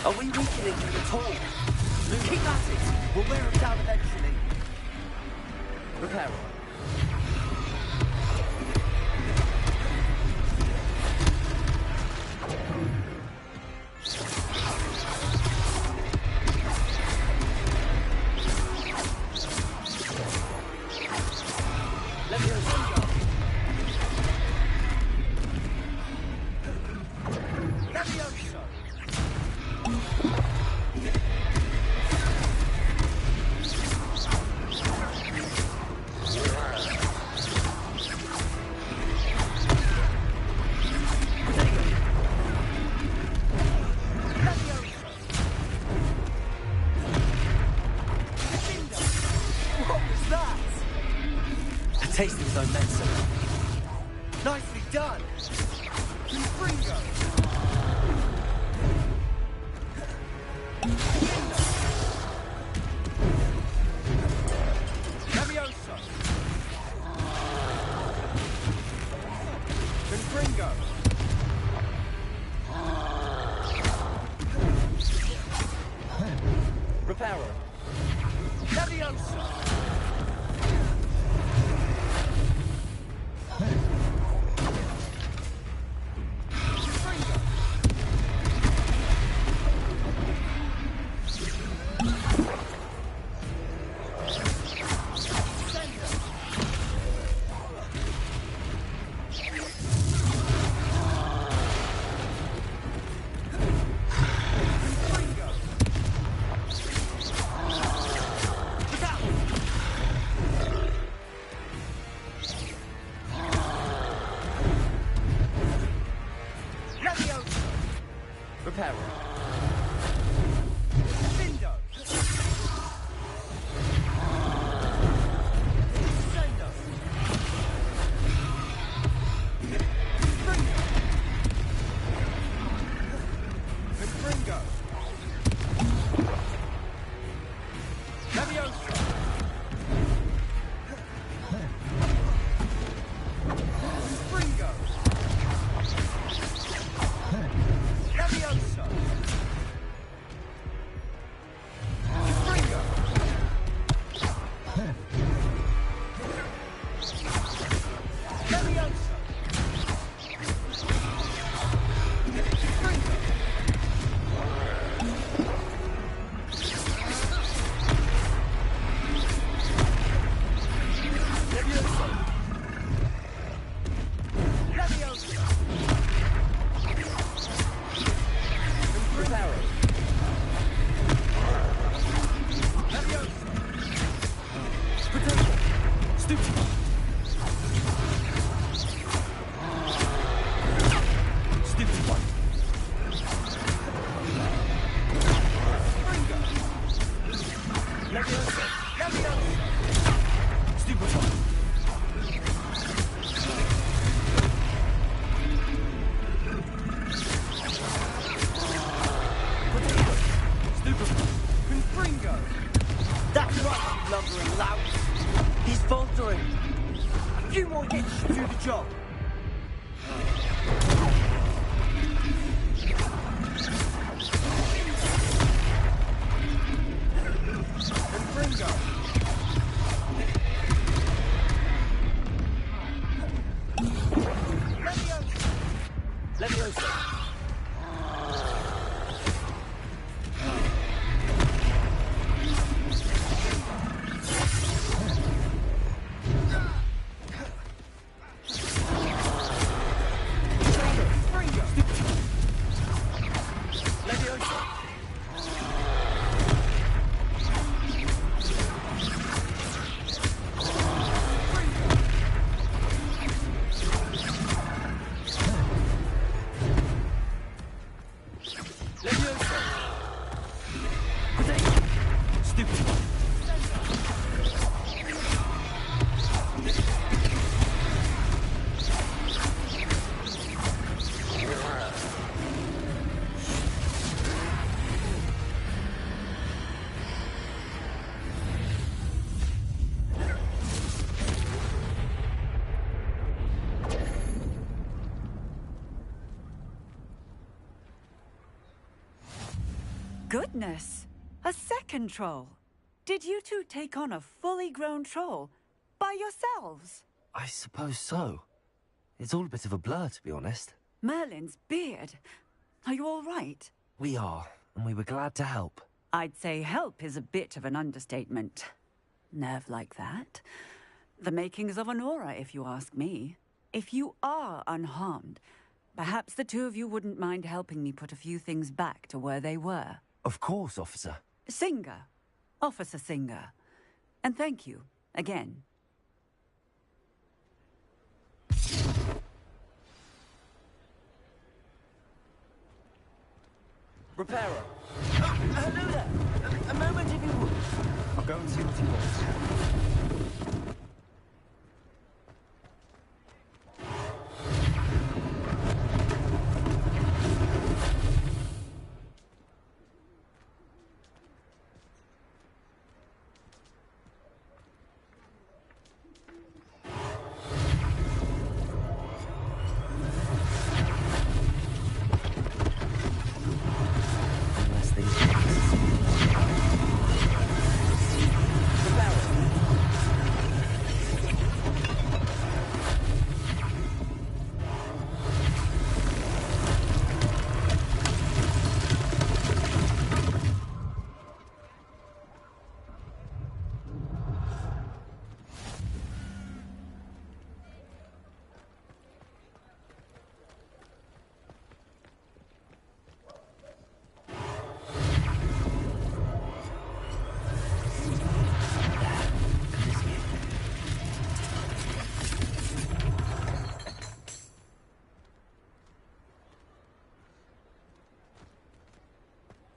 Are we weakening him at all? Keep at it! We'll wear him down eventually. Repair him. Nicely done! Confringo! Levioso! Confringo! Reparo! Levioso! Goodness! A second troll! Did you two take on a fully grown troll by yourselves? I suppose so. It's all a bit of a blur, to be honest. Merlin's beard. Are you all right? We are, and we were glad to help. I'd say help is a bit of an understatement. Nerve like that. The makings of an aura, if you ask me. If you are unharmed, perhaps the two of you wouldn't mind helping me put a few things back to where they were. Of course, officer. Singer. Officer Singer. And thank you, again. Reparo. Hello there. A moment if you would. I'll go and see what he wants.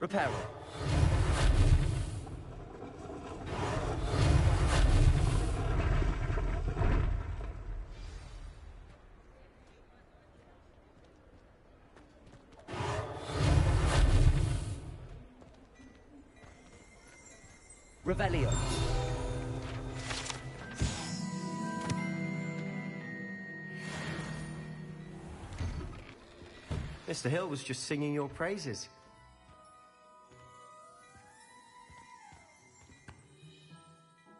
Repair it. Revelio. Mr. Hill was just singing your praises.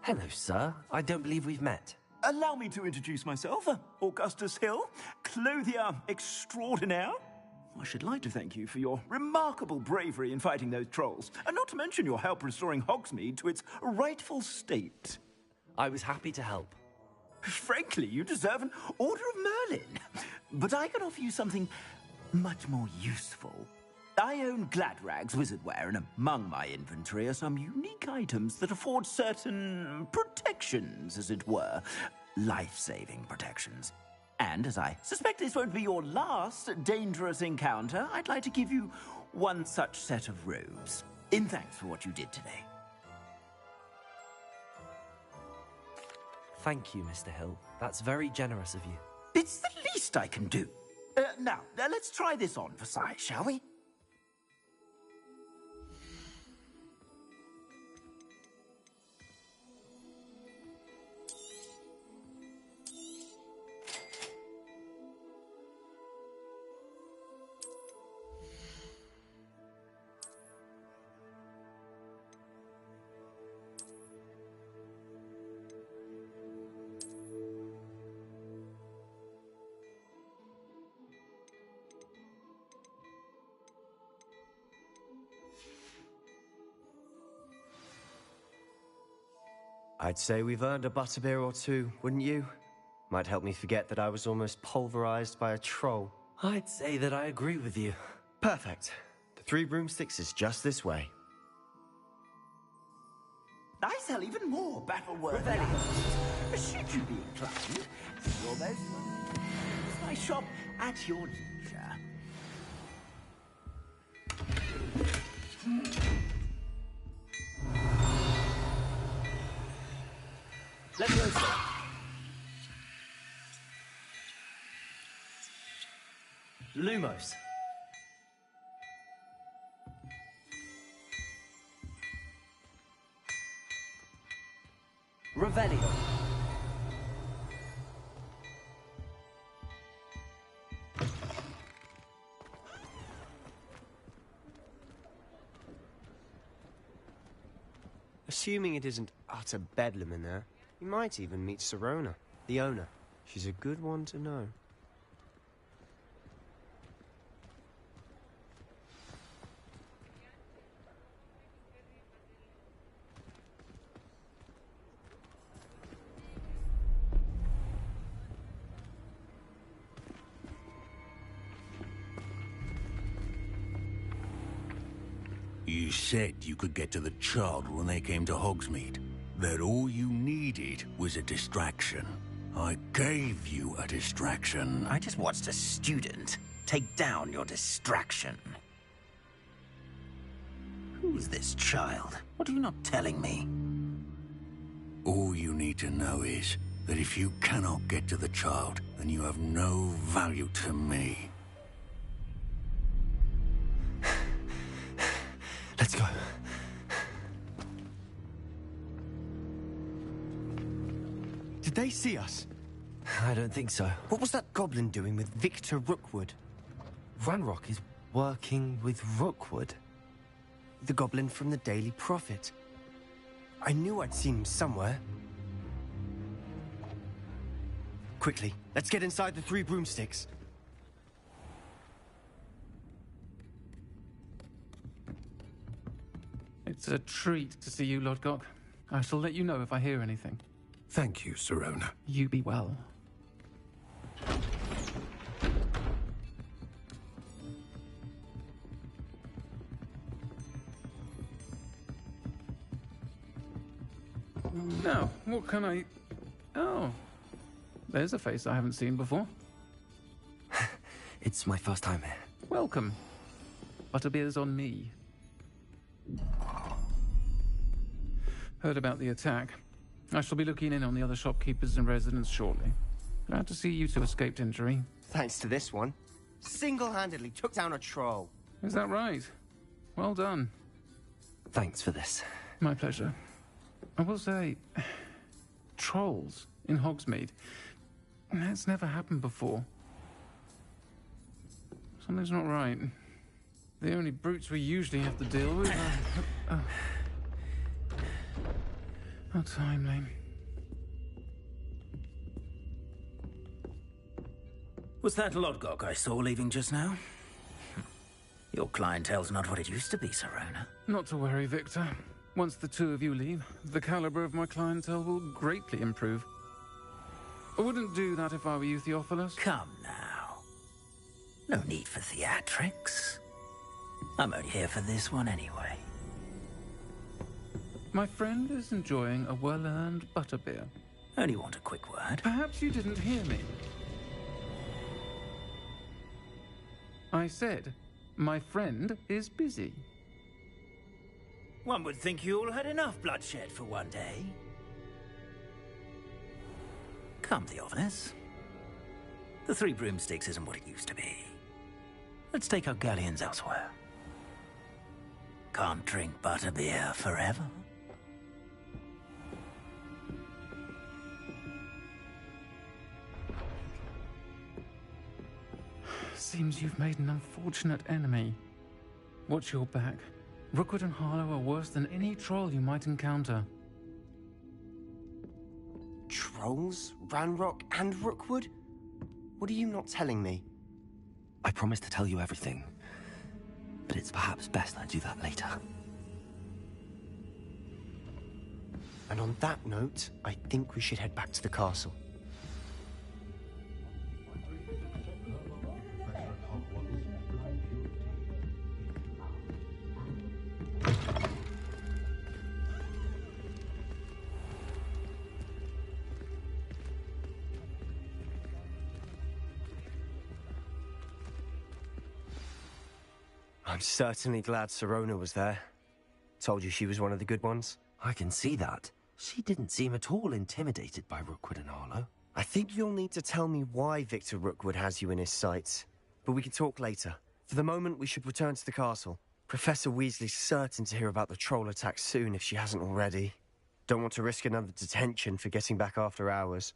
Hello, sir. I don't believe we've met. Allow me to introduce myself, Augustus Hill, clothier extraordinaire. I should like to thank you for your remarkable bravery in fighting those trolls, and not to mention your help restoring Hogsmeade to its rightful state. I was happy to help. Frankly, you deserve an Order of Merlin. But I can offer you something much more useful. I own Gladrag's wizardware, and among my inventory are some unique items that afford certain protections, as it were. Life-saving protections. And as I suspect this won't be your last dangerous encounter, I'd like to give you one such set of robes, in thanks for what you did today. Thank you, Mr. Hill. That's very generous of you. It's the least I can do. Now, let's try this on for size, shall we? I'd say we've earned a butterbeer or two, wouldn't you? Might help me forget that I was almost pulverized by a troll. I'd say that I agree with you. Perfect. The Three Broomsticks is just this way. I sell even more battle-worthy items. Should you be inclined, you're most welcome. It's my shop at your leisure. Let's go, sir. Lumos. Revelio. Assuming it isn't utter bedlam in there, you might even meet Sirona, the owner. She's a good one to know. You said you could get to the child when they came to Hogsmeade. That all you needed was a distraction. I gave you a distraction. I just watched a student take down your distraction. Who's this child? What are you not telling me? All you need to know is that if you cannot get to the child, then you have no value to me. Let's go. Did they see us? I don't think so. What was that goblin doing with Victor Rookwood? Ranrock is working with Rookwood. The goblin from the Daily Prophet. I knew I'd seen him somewhere. Quickly, let's get inside the Three Broomsticks. It's a treat to see you, Lodgok. I shall let you know if I hear anything. Thank you, Sirona. You be well. Now, what can I... Oh, there's a face I haven't seen before. It's my first time here. Welcome. Butterbeer's on me. Heard about the attack. I shall be looking in on the other shopkeepers and residents shortly. Glad to see you two escaped injury. Thanks to this one. Single-handedly took down a troll. Is that right? Well done. Thanks for this. My pleasure. I will say, trolls in Hogsmeade. That's never happened before. Something's not right. The only brutes we usually have to deal with are... How timely. Was that Lodgok I saw leaving just now? Your clientele's not what it used to be, Serona. Not to worry, Victor. Once the two of you leave, the caliber of my clientele will greatly improve. I wouldn't do that if I were you, Theophilus. Come now. No need for theatrics. I'm only here for this one anyway. My friend is enjoying a well-earned butterbeer. Only want a quick word. Perhaps you didn't hear me. I said, my friend is busy. One would think you all had enough bloodshed for one day. Come, Theophilus. The Three Broomsticks isn't what it used to be. Let's take our galleons elsewhere. Can't drink butterbeer forever. Seems you've made an unfortunate enemy. Watch your back. Rookwood and Harlow are worse than any troll you might encounter. Trolls? Ranrock and Rookwood? What are you not telling me? I promised to tell you everything, but it's perhaps best I do that later. And on that note, I think we should head back to the castle. I'm certainly glad Serona was there. Told you she was one of the good ones. I can see that. She didn't seem at all intimidated by Rookwood and Harlow. I think you'll need to tell me why Victor Rookwood has you in his sights. But we can talk later. For the moment, we should return to the castle. Professor Weasley's certain to hear about the troll attack soon if she hasn't already. Don't want to risk another detention for getting back after hours.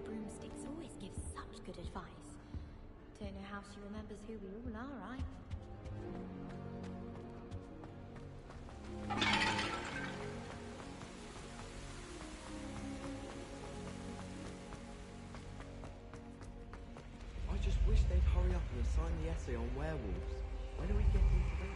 Broomsticks always gives such good advice. Don't know how she remembers who we all are, right? I just wish they'd hurry up and assign the essay on werewolves. When are we getting to that?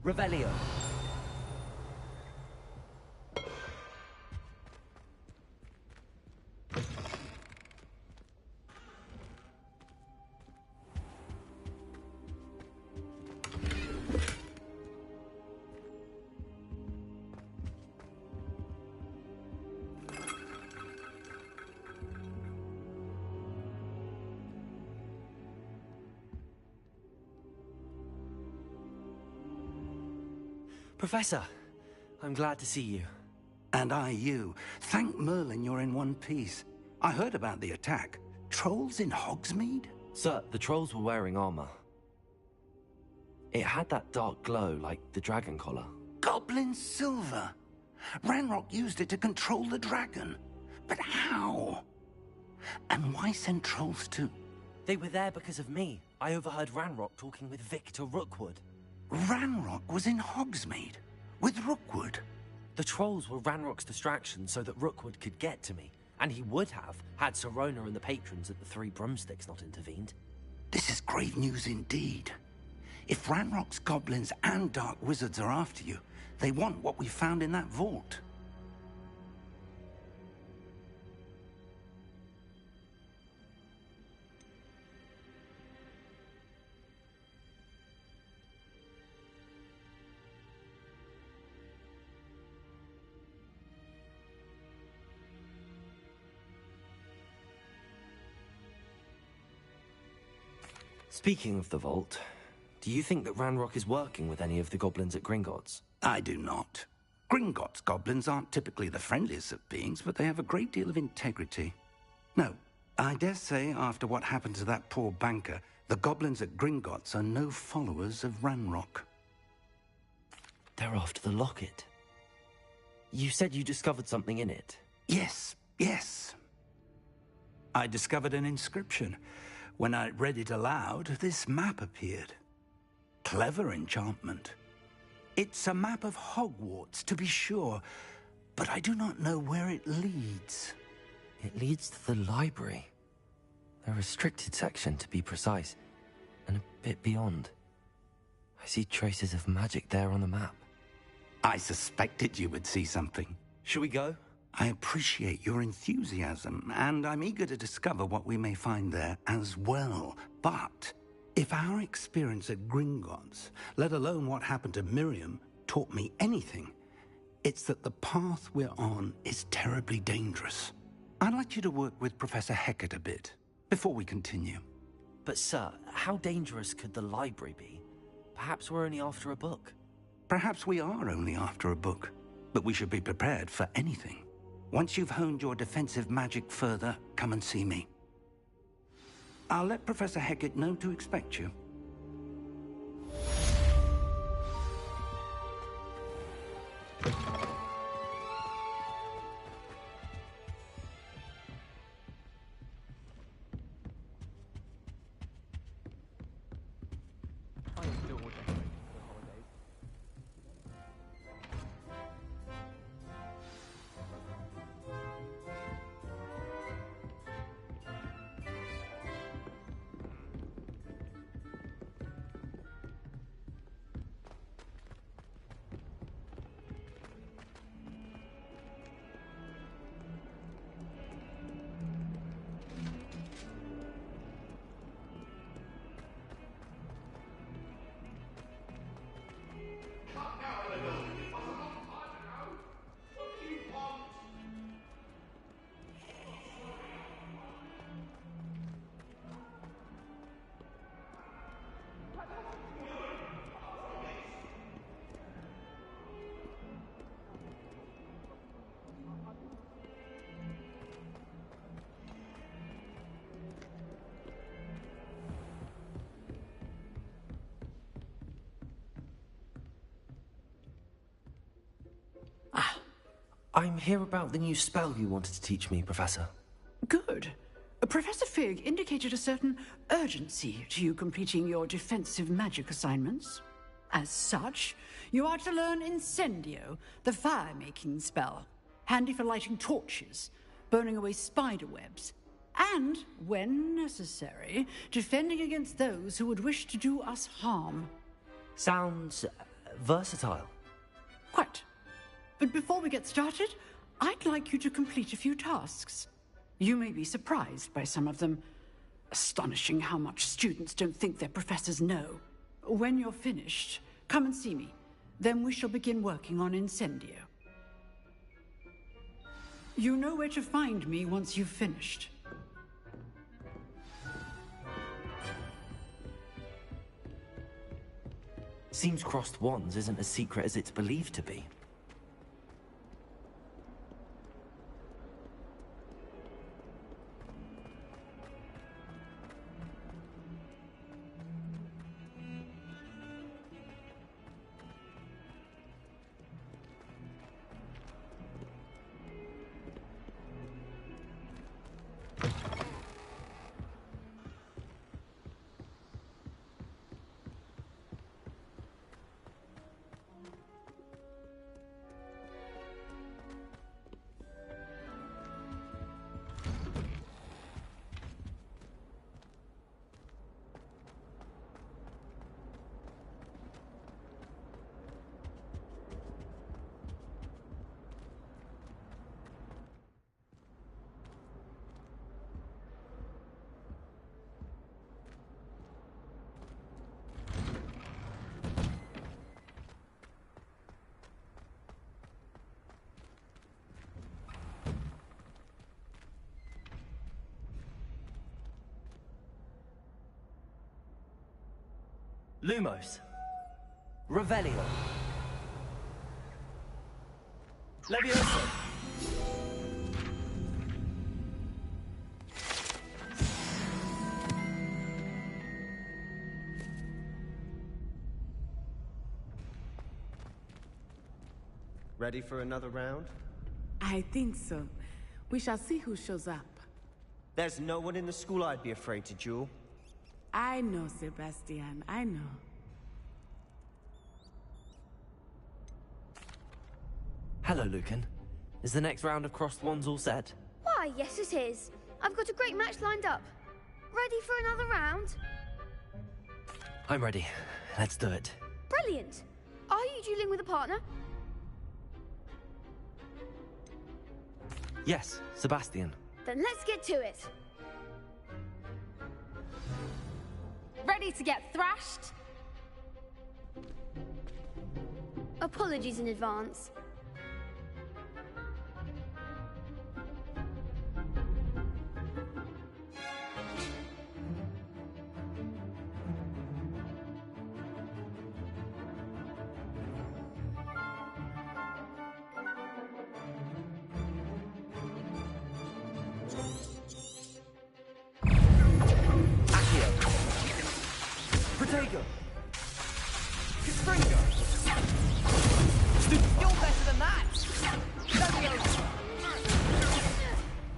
Revelio. Professor, I'm glad to see you. And I you. Thank Merlin you're in one piece. I heard about the attack. Trolls in Hogsmeade? Sir, the trolls were wearing armor. It had that dark glow like the dragon collar. Goblin silver! Ranrock used it to control the dragon. But how? And why send trolls to... They were there because of me. I overheard Ranrock talking with Victor Rookwood. Ranrock was in Hogsmeade? With Rookwood? The trolls were Ranrock's distraction so that Rookwood could get to me. And he would have, had Sirona and the patrons at the Three Broomsticks not intervened. This is grave news indeed. If Ranrock's goblins and dark wizards are after you, they want what we found in that vault. Speaking of the vault, do you think that Ranrock is working with any of the goblins at Gringotts? I do not. Gringotts goblins aren't typically the friendliest of beings, but they have a great deal of integrity. No, I dare say after what happened to that poor banker, the goblins at Gringotts are no followers of Ranrock. They're after the locket. You said you discovered something in it. Yes, yes. I discovered an inscription. When I read it aloud, this map appeared. Clever enchantment. It's a map of Hogwarts, to be sure, but I do not know where it leads. It leads to the library. The restricted section, to be precise, and a bit beyond. I see traces of magic there on the map. I suspected you would see something. Shall we go? I appreciate your enthusiasm, and I'm eager to discover what we may find there as well. But if our experience at Gringotts, let alone what happened to Miriam, taught me anything, it's that the path we're on is terribly dangerous. I'd like you to work with Professor Hecat a bit, before we continue. But sir, how dangerous could the library be? Perhaps we're only after a book. Perhaps we are only after a book, but we should be prepared for anything. Once you've honed your defensive magic further, come and see me. I'll let Professor Hecat know to expect you. I'm here about the new spell you wanted to teach me, Professor. Good. Professor Fig indicated a certain urgency to you completing your defensive magic assignments. As such, you are to learn Incendio, the fire-making spell, handy for lighting torches, burning away spider webs, and, when necessary, defending against those who would wish to do us harm. Sounds versatile. Quite. But before we get started, I'd like you to complete a few tasks. You may be surprised by some of them. Astonishing how much students don't think their professors know. When you're finished, come and see me. Then we shall begin working on Incendio. You know where to find me once you've finished. Seems crossed wands isn't as secret as it's believed to be. Lumos. Revelio. Levioso. Ready for another round? I think so. We shall see who shows up. There's no one in the school I'd be afraid to duel. I know, Sebastian. I know. Hello, Lucan. Is the next round of Crossed Wands all set? Why, yes it is. I've got a great match lined up. Ready for another round? I'm ready. Let's do it. Brilliant. Are you dueling with a partner? Yes, Sebastian. Then let's get to it. Ready to get thrashed? Apologies in advance. Protego! Springo! Stupid! You're better than that! Levioso!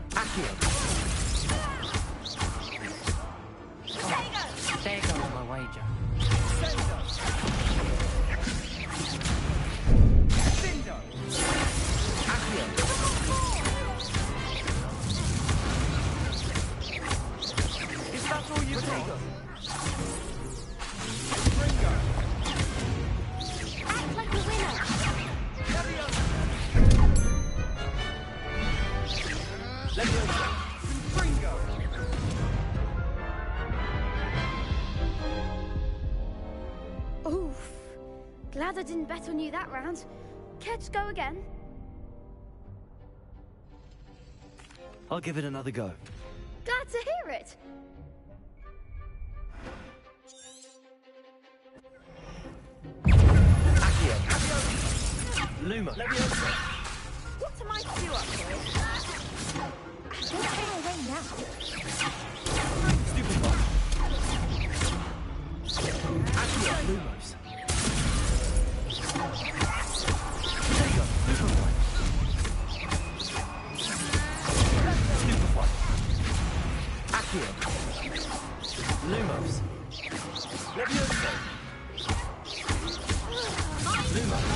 Accio! Oh, there goes my wager. Sendo! Sindo! Accio! Is that all you've got? Act like a winner. Levioso! Springo! Oof. Glad I didn't bet on you that round. Care to go again? I'll give it another go. Glad to hear it. Luma. Levioso. What am I to do up here? Don't stay away now. Stupid one. Accio. Lumos. Protego. Stupid one. Stupid one. Accio. Lumos. Levioso. Lumos.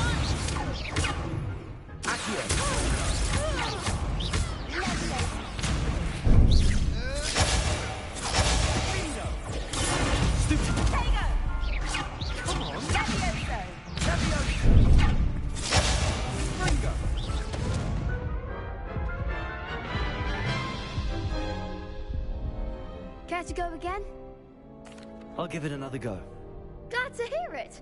Care to go again? I'll give it another go. Glad to hear it.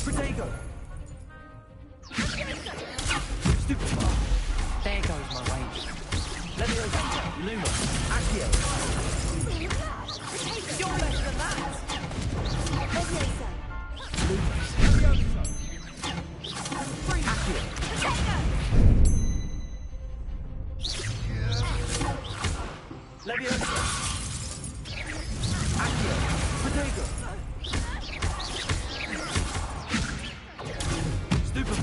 Protego! Stupid bar. There goes my wager. Levioso. Luma. Accio. You're better than that! Levioso. Lumos. Levioso. Accio. Levioso. Accio. Protego. Stupid.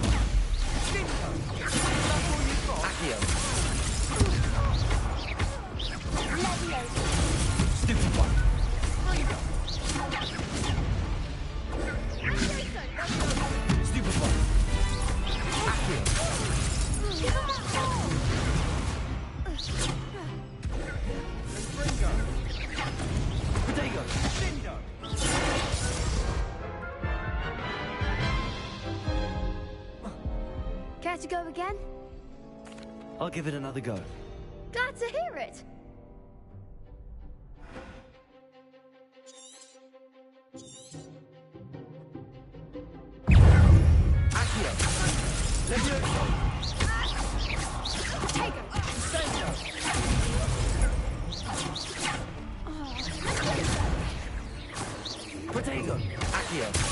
Accio. Levioso. Stupid one. Stupid one. Accio. Protego. Care to go again? I'll give it another go. Glad to hear it. Accio. Levioso. Accio.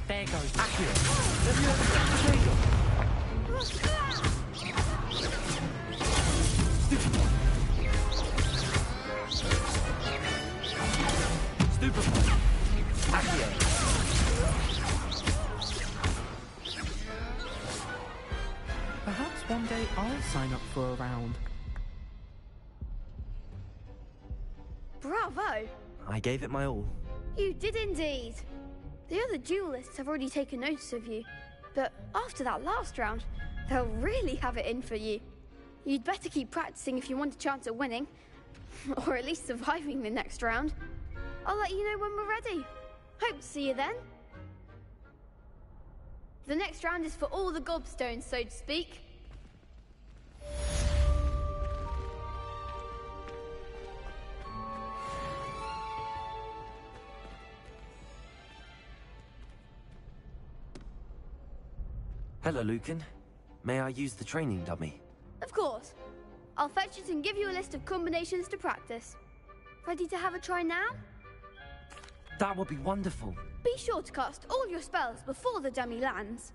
There goes. Perhaps one day I'll sign up for a round. Bravo! I gave it my all. You did indeed. The other duelists have already taken notice of you, but after that last round, they'll really have it in for you. You'd better keep practicing if you want a chance at winning, or at least surviving the next round. I'll let you know when we're ready. Hope to see you then. The next round is for all the gobstones, so to speak. Hello, Lucan. May I use the training dummy? Of course. I'll fetch it and give you a list of combinations to practice. Ready to have a try now? That would be wonderful. Be sure to cast all your spells before the dummy lands.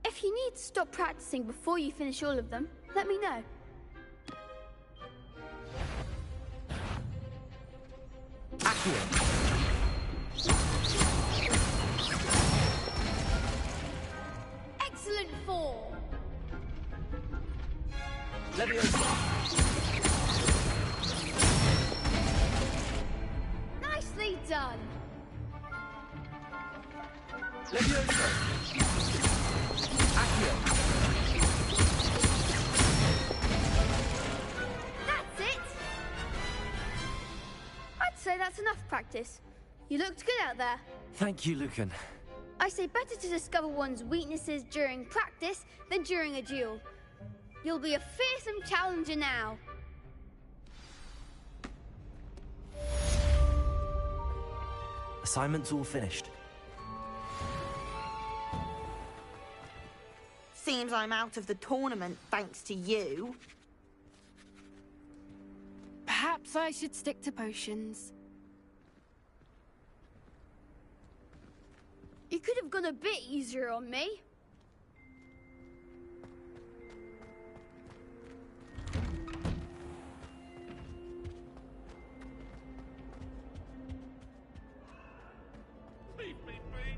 If you need to stop practicing before you finish all of them, let me know. Excellent form. Nicely done. That's it! I'd say that's enough practice. You looked good out there. Thank you, Lucan. I say better to discover one's weaknesses during practice than during a duel. You'll be a fearsome challenger now. Assignment's all finished. Seems I'm out of the tournament thanks to you. Perhaps I should stick to potions. You could have gone a bit easier on me. Leave me be.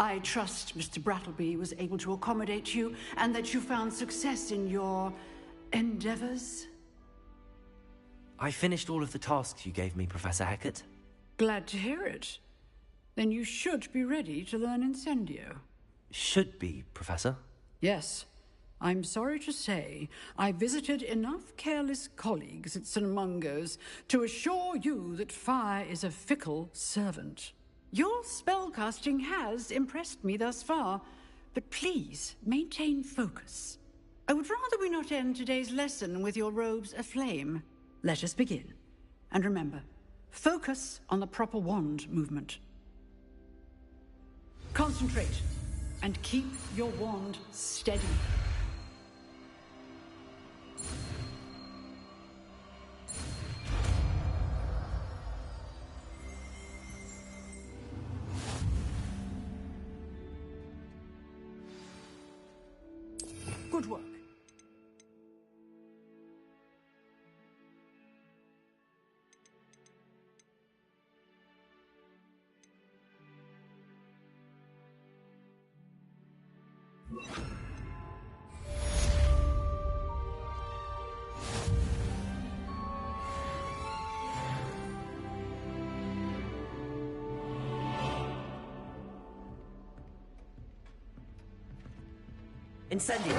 I trust Mr. Brattleby was able to accommodate you and that you found success in your endeavors. I finished all of the tasks you gave me, Professor Hecat. Glad to hear it. Then you should be ready to learn Incendio. Should be, Professor. Yes. I'm sorry to say, I visited enough careless colleagues at St. Mungo's to assure you that fire is a fickle servant. Your spellcasting has impressed me thus far, but please maintain focus. I would rather we not end today's lesson with your robes aflame. Let us begin. And remember, Focus on the proper wand movement. Concentrate, and keep your wand steady. Good work. Incendio.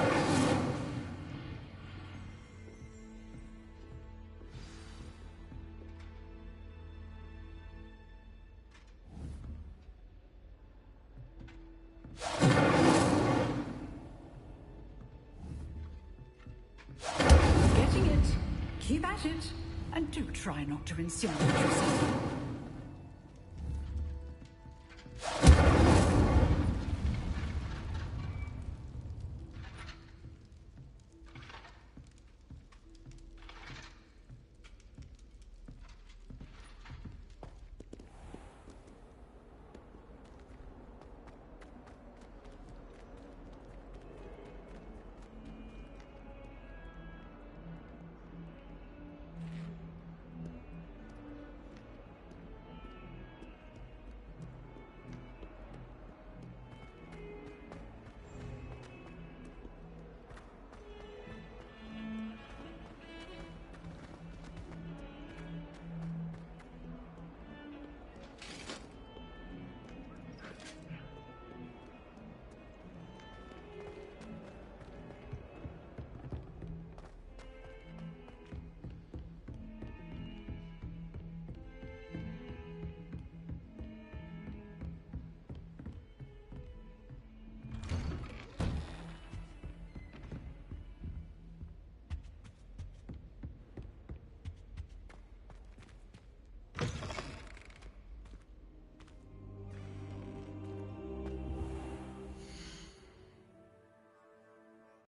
Getting it. Keep at it. And do try not to incinerate yourself.